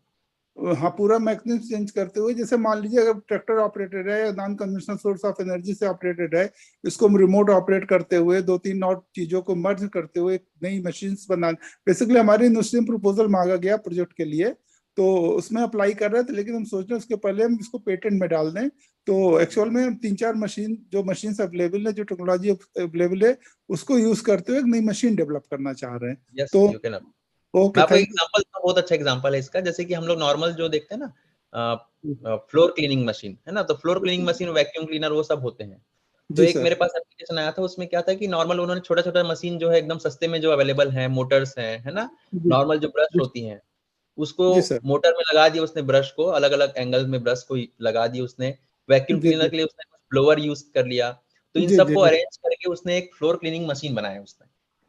Speaker 4: हाँ, पूरा मैकेनिज्म चेंज करते हुए, जैसे मान लीजिए अगर ट्रैक्टर ऑपरेटेड है या non conventional source of energy से ऑपरेटेड है, इसको हम रिमोट ऑपरेट करते हुए 2-3 और चीजों को मर्ज करते हुए नई मशीन्स बना, बेसिकली हमारी यूनिवर्सिटी में प्रपोजल मांगा गया प्रोजेक्ट के लिए, तो उसमें अप्लाई कर रहे थे, लेकिन हम सोच रहे हैं उसके पहले हम इसको पेटेंट में डाल दें. तो एक्चुअल में 3-4 मशीन जो मशीन्स अवेलेबल है, जो टेक्नोलॉजी अवेलेबल है, उसको यूज करते हुए एक नई मशीन डेवलप करना चाह रहे हैं.
Speaker 2: yes,
Speaker 4: तो
Speaker 2: मैं आपको एग्जांपल, बहुत अच्छा एग्जांपल है इसका. जैसे कि हम लोग नॉर्मल जो देखते हैं ना, फ्लोर क्लीनिंग मशीन है ना, तो floor cleaning machine, vacuum cleaner, वो सब होते हैं. तो एक मेरे पास एप्लीकेशन आया था, उसमें क्या था कि नॉर्मल उन्होंने छोटा छोटा मशीन जो है एकदम सस्ते में जो अवेलेबल है, मोटर्स हैं, है ना, नॉर्मल जो ब्रश होती हैं, उसको मोटर में लगा दिया उसने, ब्रश को अलग अलग एंगल में ब्रश को लगा दिया उसने. वैक्यूम क्लीनर के लिए उसने ब्लोअर यूज कर लिया. तो इन सबको अरेंज करके उसने एक फ्लोर क्लीनिंग मशीन बनाया उसने.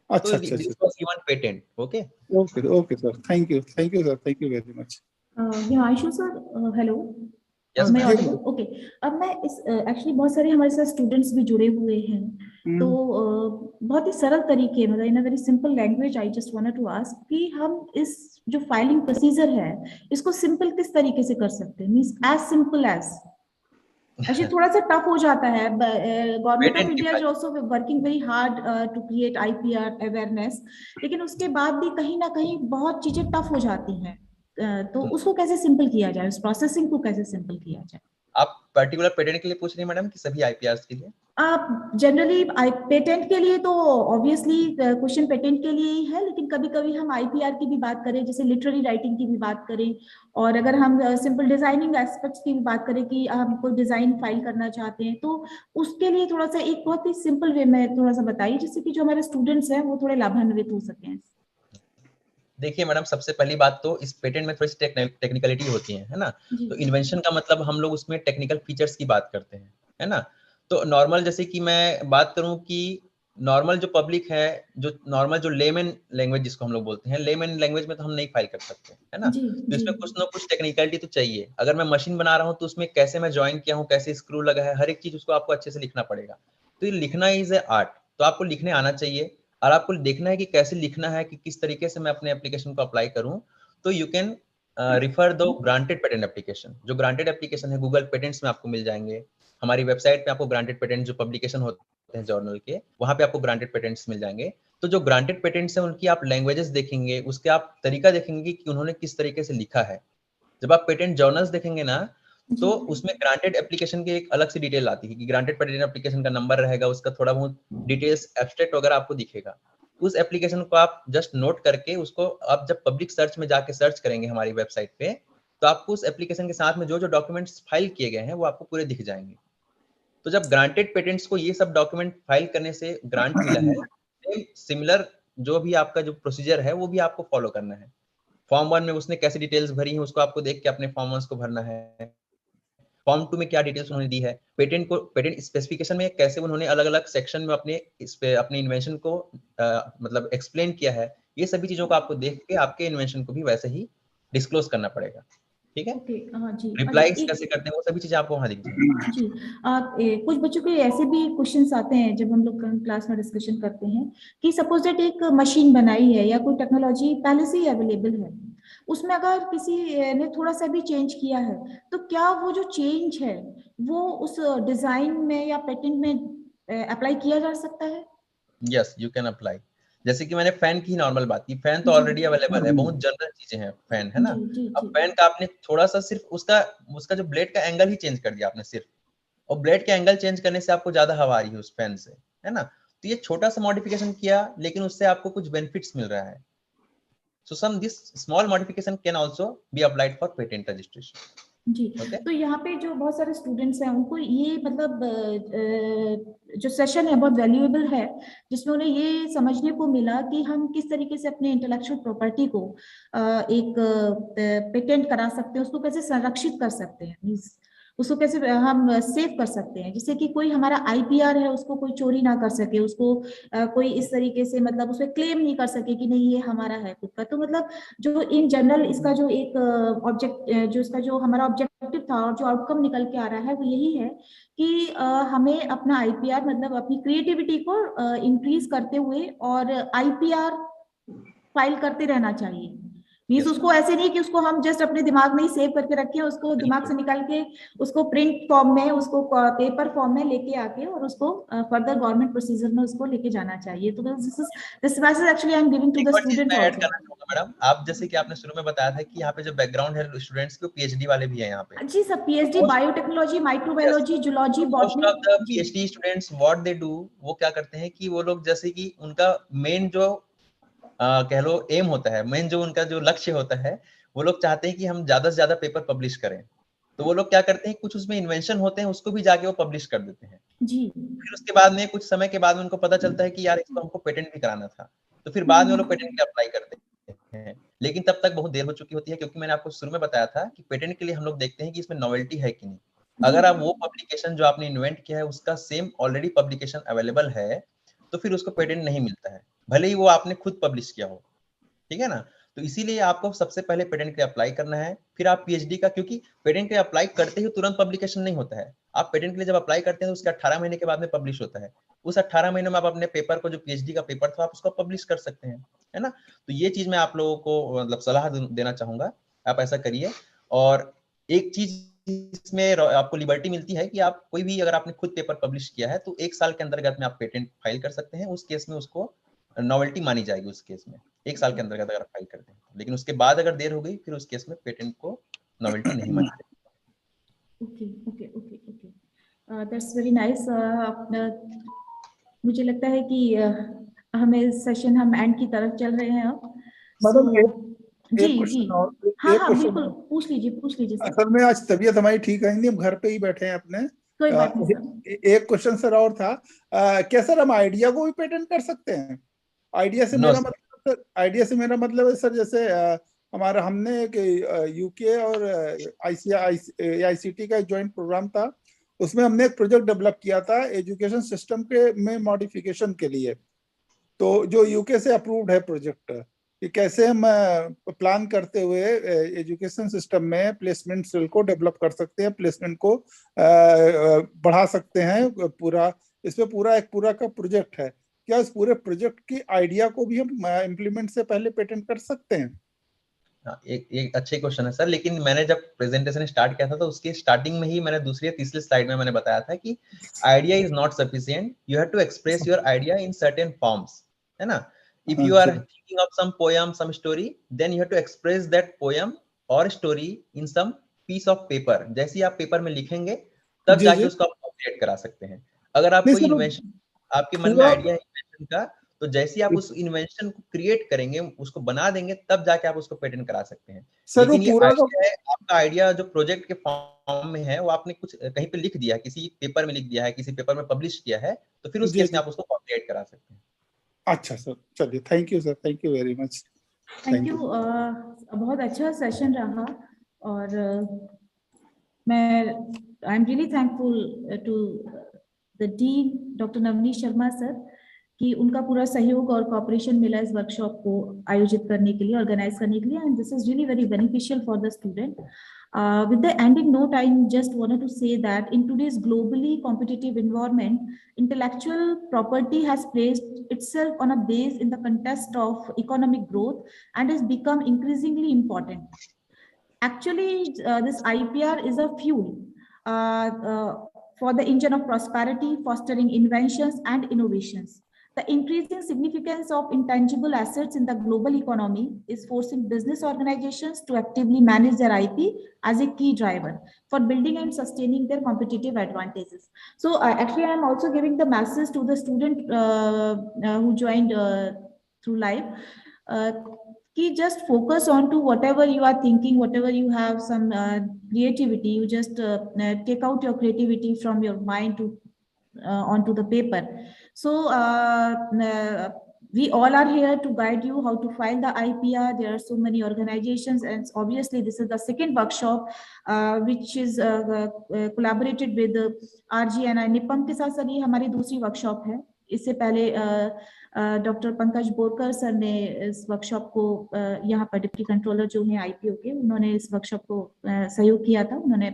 Speaker 4: अच्छा,
Speaker 2: this was given patent. Okay
Speaker 4: sir, thank you sir, thank you very much.
Speaker 1: Aishu sir, hello.
Speaker 2: Yes,
Speaker 1: मैं ऑडिबल? ओके. अब मैं इस एक्चुअली बहुत सारे हमारे साथ स्टूडेंट्स भी जुड़े हुए हैं, तो बहुत ही सरल तरीके, मतलब in a very simple language, I just wanted to ask कि हम इस जो फाइलिंग प्रोसीजर है इसको सिंपल किस तरीके से कर सकते हैं, means as simple as. Actually थोड़ा सा टफ हो जाता है. Government of India is also working very hard to create IPR awareness, लेकिन उसके बाद भी कहीं ना कहीं बहुत चीजें टफ हो जाती हैं. तो उसको कैसे सिंपल किया जाए, उस प्रोसेसिंग को कैसे सिंपल किया जाए?
Speaker 2: आप पर्टिकुलर पेटेंट के लिए पूछ रही हैं मैडम कि सभी IPRs के लिए?
Speaker 1: आप जनरली पेटेंट के लिए तो ऑब्वियसली क्वेश्चन पेटेंट के लिए ही है, लेकिन कभी कभी हम IPR की भी बात करें, जैसे लिटरेरी राइटिंग की भी बात करें, और अगर हम सिंपल डिजाइनिंग एस्पेक्ट्स की भी बात करें कि हम कोई डिजाइन फाइल करना चाहते हैं, तो उसके लिए थोड़ा सा एक बहुत ही सिंपल वे में थोड़ा सा बताइए, जिससे कि जो हमारे स्टूडेंट्स हैं वो थोड़े लाभान्वित हो सकें.
Speaker 2: देखिए मैडम, सबसे पहली बात तो इस पेटेंट में थोड़ी सी टेक्निकलिटी होती है ना. तो इन्वेंशन का मतलब हम लोग उसमें टेक्निकल फीचर्स की बात करते हैं, है ना. तो नॉर्मल, जैसे कि मैं बात करूं कि नॉर्मल जो पब्लिक है, जो नॉर्मल जो लेमन लैंग्वेज जिसको हम लोग बोलते हैं, लेमन लैंग्वेज में तो हम नहीं फाइल कर सकते, है ना. तो इसमें कुछ ना कुछ टेक्निकलिटी तो चाहिए. अगर मैं मशीन बना रहा हूँ तो उसमें कैसे मैं ज्वाइन किया हूँ, कैसे स्क्रू लगा है, हर एक चीज उसको आपको अच्छे से लिखना पड़ेगा. तो ये लिखना इज ए आर्ट, तो आपको लिखने आना चाहिए, और आपको देखना है कि कैसे लिखना है, कि किस तरीके से मैं अपने एप्लीकेशन को अप्लाई करूं. तो you can refer the granted patent application. जो ग्रांटेड एप्लीकेशन है गूगल पेटेंट्स में आपको मिल जाएंगे. हमारी वेबसाइट पे आपको ग्रांटेड पेटेंट जो पब्लिकेशन होता हैं जर्नल के, वहां पे आपको ग्रांटेड पेटेंट्स मिल जाएंगे। तो जो ग्रांटेड पेटेंट्स हैं उनकी आप लैंग्वेजेस देखेंगे, उसके आप तरीका देखेंगे कि उन्होंने किस तरीके से लिखा है। जब आप पेटेंट जर्नल्स देखेंगे ना, तो उसमें ग्रांटेड एप्लीकेशन की एक अलग सी डिटेल आती है कि ग्रांटेड पेटेंट एप्लीकेशन का नंबर रहेगा, उसका थोड़ा बहुत डिटेल्स एब्स्ट्रैक्ट वगैरह आपको दिखेगा। उस एप्लीकेशन को आप जस्ट नोट करके उसको आप जब पब्लिक सर्च में जाके सर्च करेंगे हमारी वेबसाइट पे, तो आपको उस एप्लीकेशन के साथ में जो जो डॉक्यूमेंट्स फाइल किए गए हैं वो आपको पूरे दिख जाएंगे। तो जब ग्रांटेड पेटेंट्स को ये सब डॉक्यूमेंट फाइल करने से ग्रांट मिला है, सिमिलर जो भी आपका जो प्रोसीजर है वो भी आपको फॉलो करना है। फॉर्म 1 में उसने कैसी डिटेल्स भरी है उसको आपको देख के अपने फॉर्म 1 को भरना है। फॉर्म 2 में क्या डिटेल्स उन्होंने दी है, पेटेंट को पेटेंट स्पेसिफिकेशन में कैसे उन्होंने अलग अलग सेक्शन में अपने इस पे अपने इन्वेंशन को मतलब एक्सप्लेन किया है, ये सभी चीजों को आपको देख के आपके इन्वेंशन को भी वैसे ही डिस्क्लोज करना पड़ेगा। ठीक है,
Speaker 1: हाँ जी।
Speaker 2: रिप्लाईज कैसे करते हैं वो सभी चीजें आपको वहां दिख जाएंगी।
Speaker 1: जी, कुछ बच्चों के ऐसे भी क्वेश्चंस आते हैं जब हम लोग क्लास में डिस्कशन करते हैं कि सपोज दैट एक मशीन बनाई है या कोई टेक्नोलॉजी पहले से ही अवेलेबल है, उसमें अगर किसी ने थोड़ा सा भी चेंज किया है तो क्या वो जो चेंज है वो उस डिजाइन में या पेटेंट में अप्लाई किया जा सकता है?
Speaker 2: Yes, you can apply. जैसे कि मैंने फैन की नॉर्मल बात की, फैन तो ऑलरेडी अवेलेबल है, बहुत जनरल चीजें हैं फैन, है ना। अब फैन का आपने थोड़ा सा सिर्फ उसका जो ब्लेड का एंगल ही चेंज कर दिया आपने सिर्फ, और ब्लेड के एंगल चेंज करने से आपको ज्यादा हवा आ रही है उस फैन से, है ना। तो ये छोटा सा मॉडिफिकेशन किया लेकिन उससे आपको कुछ बेनिफिट्स मिल रहा है। So some this small modification can also be applied for patent registration.
Speaker 1: जी, तो यहाँ पे जो बहुत सारे स्टूडेंट्स हैं उनको ये मतलब जो सेशन है बहुत वैल्यूएबल है, जिसमें उन्हें ये समझने को मिला कि हम किस तरीके से अपने इंटेलेक्चुअल प्रॉपर्टी को एक पेटेंट करा सकते हैं, उसको कैसे संरक्षित कर सकते हैं, मींस उसको कैसे हम सेव कर सकते हैं, जिससे कि कोई हमारा IPR है उसको कोई चोरी ना कर सके, उसको कोई इस तरीके से मतलब उसमें क्लेम नहीं कर सके कि नहीं ये हमारा है खुद का। तो मतलब जो इन जनरल इसका जो एक ऑब्जेक्ट जो इसका जो हमारा ऑब्जेक्टिव था और जो आउटकम निकल के आ रहा है वो यही है कि हमें अपना IPR मतलब अपनी क्रिएटिविटी को इंक्रीज करते हुए और IPR फाइल करते रहना चाहिए। मीन्स उसको ऐसे नहीं कि उसको हम जस्ट अपने दिमाग में ही सेव करके रखें, उसको दिमाग से निकाल के उसको प्रिंट फॉर्म में, उसको पेपर फॉर्म में लेके आके और उसको फर्दर गवर्नमेंट प्रोसीजर में उसको लेके जाना चाहिए। तो this message actually I am giving to the students also.
Speaker 2: Madam, आप जैसे कि आपने शुरू में बताया था कि यहाँ पे जो बैकग्राउंड है स्टूडेंट्स के PhD वाले भी हैं यहाँ पे।
Speaker 1: जी sir, PhD biotechnology, microbiology, zoology,
Speaker 2: most
Speaker 1: botany.
Speaker 2: Of the PhD students what they do, वो क्या करते हैं कि वो लोग जैसे कि उनका मेन जो कह लो एम होता है, मेन जो उनका जो लक्ष्य होता है, वो लोग चाहते हैं कि हम ज्यादा से ज्यादा पेपर पब्लिश करें। तो वो लोग क्या करते हैं, कुछ उसमें इन्वेंशन होते हैं उसको भी जाके वो पब्लिश कर देते हैं
Speaker 1: जी।
Speaker 2: फिर उसके बाद में कुछ समय के बाद में उनको पता चलता है कि यार इसको हमको पेटेंट भी कराना था, तो फिर बाद में वो लोग पेटेंट के लिए अप्लाई करते हैं। लेकिन तब तक बहुत देर हो चुकी होती है, क्योंकि मैंने आपको शुरू में बताया था कि पेटेंट के लिए हम लोग देखते हैं कि इसमें नॉवेल्टी है कि नहीं। अगर आप वो पब्लिकेशन जो आपने इन्वेंट किया है उसका सेम ऑलरेडी पब्लिकेशन अवेलेबल है, तो फिर उसको पेटेंट नहीं मिलता है, भले ही वो आपने खुद पब्लिश किया हो। ठीक है ना। तो इसीलिए आपको सबसे पहले पेटेंट के अप्लाई करना है, फिर आप PhD का, क्योंकि पेटेंट के अप्लाई करते ही तुरंत पब्लिकेशन नहीं होता है। आप पेटेंट के लिए जब अप्लाई करते हैं तो उसके 18 महीने के बाद में पब्लिश होता है। उस 18 महीने में आप अपने पेपर को, जो PhD का पेपर था, आप उसको पब्लिश कर सकते हैं, है ना। तो ये चीज मैं आप लोगों को मतलब सलाह देना चाहूंगा, आप ऐसा करिए। और एक चीज इसमें आपको लिबर्टी मिलती है कि आप कोई भी अगर आपने खुद पेपर पब्लिश किया है तो 1 साल के अंतर्गत में आप पेटेंट फाइल कर सकते हैं। उस केस में उसको नॉवेल्टी मानी जाएगी, उस केस में 1 साल के अंतर्गत अगर फाइल करते हैं। लेकिन उसके बाद अगर देर हो गई फिर उस केस में पेटेंट को नॉवेल्टी नहीं मानी जाएगी।
Speaker 1: Okay okay okay okay, that's very nice. मुझे लगता है कि हमें सेशन हम एंड की तरफ चल रहे हैं अब। जी जी, हाँ हाँ बिल्कुल, पूछ लीजिए सर।
Speaker 4: असल में आज तबीयत हमारी ठीक है नहीं, हम घर पे ही बैठे हैं अपने।
Speaker 1: कोई बात नहीं सर।
Speaker 4: एक क्वेश्चन सर और था, क्या सर हम आइडिया को भी पेटेंट कर सकते हैं? आइडिया से मेरा मतलब है सर, जैसे हमारा हमने एक UK और ICT का एक ज्वाइंट प्रोग्राम था, उसमें हमने एक प्रोजेक्ट डेवलप किया था एजुकेशन सिस्टम के में मॉडिफिकेशन के लिए। तो जो UK से अप्रूव्ड है प्रोजेक्ट, कि कैसे हम प्लान करते हुए एजुकेशन सिस्टम में प्लेसमेंट सेल को डेवलप कर सकते हैं, प्लेसमेंट को बढ़ा सकते हैं। पूरा इसमें एक पूरा का प्रोजेक्ट है। क्या इस पूरे प्रोजेक्ट की आइडिया को भी हम इम्प्लीमेंट से पहले पेटेंट कर सकते हैं?
Speaker 2: हाँ, एक अच्छे क्वेश्चन है सर, लेकिन मैंने जब प्रेजेंटेशन स्टार्ट किया था तो उसके स्टार्टिंग में ही मैंने दूसरी या तीसरी स्लाइड में मैंने बताया था कि idea is not sufficient, you have to express your idea in certain forms, है ना। If you are thinking of some poem, some story, then you have to express that poem और story in some piece of paper. जैसे ही आप paper में लिखेंगे तब जाके उसको आप क्रिएट करा सकते हैं। अगर आप कोई इन्वेंशन, आपके मन में आइडिया है इन्वेंशन का, तो जैसे ही आप उस इन्वेंशन को क्रिएट करेंगे, उसको बना देंगे, तब जाके आप उसको पेटेंट करा सकते हैं। लेकिन ये आइडिया है, आपका आइडिया जो प्रोजेक्ट के फॉर्म में है वो आपने कुछ कहीं पे लिख दिया है, किसी पेपर में लिख दिया है, किसी पेपर में पब्लिश किया है, तो फिर उस केस में आप उसको कॉपीराइट करा सकते हैं।
Speaker 4: अच्छा सर, चलिए, thank you sir, thank you very much.
Speaker 1: Thank you. बहुत अच्छा सेशन रहा और मैं I am really thankful to the dean doctor Navneet Sharma sir कि उनका पूरा सहयोग और कोऑपरेशन मिला इस वर्कशॉप को आयोजित करने के लिए, ऑर्गेनाइज करने के लिए, and this is really very beneficial for the student. With the ending note, I just wanted to say that in today's globally competitive environment, intellectual property has placed itself on a base in the context of economic growth and has become increasingly important. Actually, this IPR is a fuel for the engine of prosperity, fostering inventions and innovations. The increasing significance of intangible assets in the global economy is forcing business organizations to actively manage their IP as a key driver for building and sustaining their competitive advantages. So actually, I am also giving the message to the student who joined through live. Just focus on to whatever you are thinking, whatever you have some creativity, you just take out your creativity from your mind to onto the paper. So we all are here to guide you how to file the IPR. There are so many organizations, and obviously this is the second workshop which is collaborated with RG and IIMT के साथ। Sir ये हमारी दूसरी workshop है। इससे पहले doctor Pankaj Borkar sir ने इस वर्कशॉप को यहाँ पर डिप्टी कंट्रोलर जो हैं IPO के, उन्होंने इस वर्कशॉप को सहयोग किया था। उन्होंने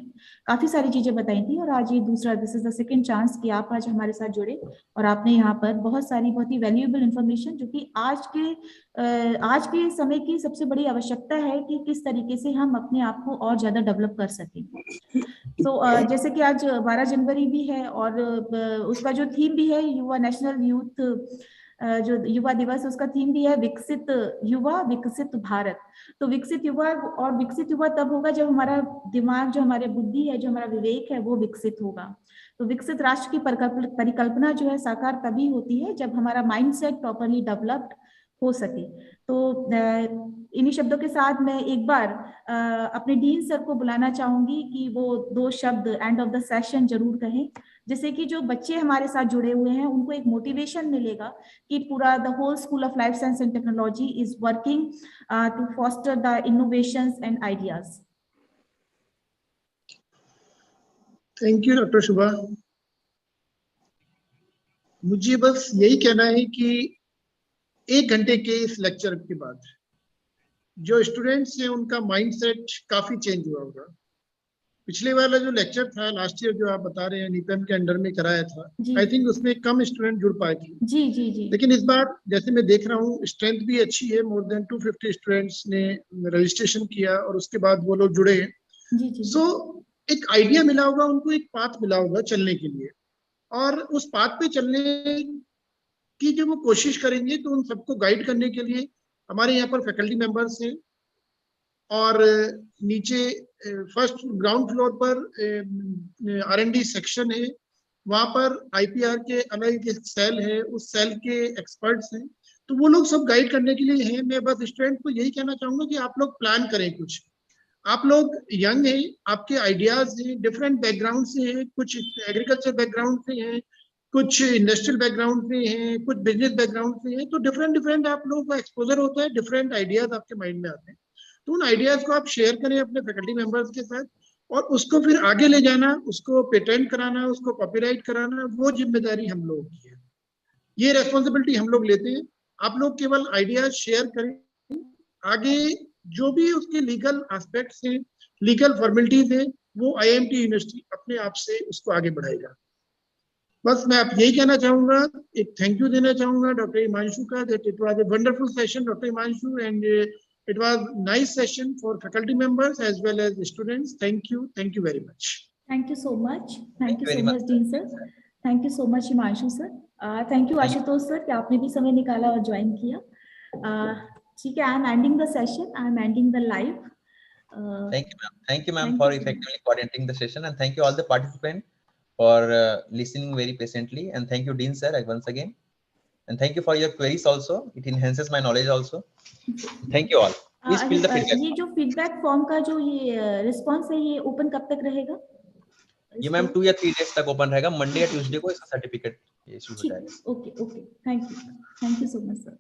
Speaker 1: काफी सारी चीजें बताई थी और आज ये दूसरा, this is the second chance कि आप आज हमारे साथ जुड़े और आपने यहाँ पर बहुत ही वैल्यूएबल इंफॉर्मेशन, जो कि आज के समय की सबसे बड़ी आवश्यकता है कि किस तरीके से हम अपने आप को और ज्यादा डेवलप कर सकें। जैसे कि आज 12 जनवरी भी है और उसका जो थीम भी है युवा नेशनल यूथ जो युवा दिवस, उसका थीम भी है विकसित युवा विकसित भारत। तो विकसित युवा और विकसित युवा तब होगा जब हमारा दिमाग, जो हमारे बुद्धि है, जो हमारा विवेक है, वो विकसित होगा। तो विकसित राष्ट्र की परिकल्पना जो है साकार तभी होती है जब हमारा माइंडसेट प्रॉपरली डेवलप्ड हो सके। तो इन्हीं शब्दों के साथ मैं एक बार अपने डीन सर को बुलाना चाहूंगी कि वो 2 शब्द एंड ऑफ द सेशन जरूर कहें, जिससे कि जो बच्चे हमारे साथ जुड़े हुए हैं उनको एक मोटिवेशन मिलेगा कि पूरा the whole school of life science and technology is working to foster the innovations and ideas.
Speaker 3: Thank you doctor Shubha. मुझे बस यही कहना है कि 1 घंटे के इस लेक्चर के बाद जो स्टूडेंट्स हैं उनका माइंडसेट काफी चेंज हुआ होगा। पिछले वाला जो लेक्चर था लास्ट ईयर जो आप बता रहे हैं IIMT के अंडर में कराया था, आई थिंक उसमें कम स्टूडेंट जुड़ पाए थे। जी। लेकिन इस बार जैसे मैं देख रहा हूँ स्ट्रेंथ भी अच्छी है, मोर देन 250 स्टूडेंट्स ने रजिस्ट्रेशन किया और उसके बाद वो लोग जुड़े। सो एक आइडिया मिला होगा उनको, एक पाथ मिला होगा चलने के लिए, और उस पाथ पे चलने की जो वो कोशिश करेंगे तो उन सबको गाइड करने के लिए हमारे यहाँ पर फैकल्टी मेंबर्स हैं और नीचे फर्स्ट ग्राउंड फ्लोर पर R&D सेक्शन है, वहाँ पर IPR के अलग एक सेल है, उस सेल के एक्सपर्ट्स हैं, तो वो लोग सब गाइड करने के लिए हैं। मैं बस स्टूडेंट को यही कहना चाहूंगा कि आप लोग प्लान करें कुछ। आप लोग यंग हैं, आपके आइडियाज हैं, डिफरेंट बैकग्राउंड से हैं, कुछ एग्रीकल्चर बैकग्राउंड से हैं, कुछ इंडस्ट्रियल बैकग्राउंड से हैं, कुछ बिजनेस बैकग्राउंड से हैं, तो डिफरेंट आप लोगों का एक्सपोजर होता है, डिफरेंट आइडियाज आपके माइंड में आते हैं। तो उन आइडियाज को आप शेयर करें अपने फैकल्टी मेंबर्स के साथ और उसको फिर आगे ले जाना, उसको पेटेंट कराना, उसको कॉपीराइट कराना, वो जिम्मेदारी हम लोगों की है, ये रेस्पॉन्सिबिलिटी हम लोग लेते हैं। आप लोग केवल आइडियाज शेयर करें, आगे जो भी उसके लीगल एस्पेक्ट्स हैं, लीगल फॉर्मेलिटीज हैं, वो IIMT यूनिवर्सिटी अपने आप से उसको आगे बढ़ाएगा। बस मैं आप यही कहना चाहूंगा, एक थैंक यू देना चाहूंगा डॉक्टर हिमांशु का, that it was a wonderful session doctor Himanshu, and It was nice session for faculty members as well as students. Thank you very much.
Speaker 1: Thank you so much. Thank you so
Speaker 2: very
Speaker 1: much, Dean sir. Thank you so much, Himanshu sir. Thank you, Ashutosh sir, कि आपने भी समय निकाला और join किया. ठीक है, I am ending the session. I am ending the live.
Speaker 2: Thank you, ma'am, for effectively coordinating the session, and thank you all the participants for listening very patiently. And thank you, Dean sir, once again. And thank you for your queries also. It enhances my knowledge also. Thank you all. Please fill the feedback.
Speaker 1: ये जो feedback form का जो ये response है, ये open कब तक रहेगा?
Speaker 2: ये मैम 2 या 3 days तक ओपन रहेगा. मंडे या ट्यूसडे को इसका सर्टिफिकेट इशू हो जाएगा.
Speaker 1: Okay, thank you so much sir.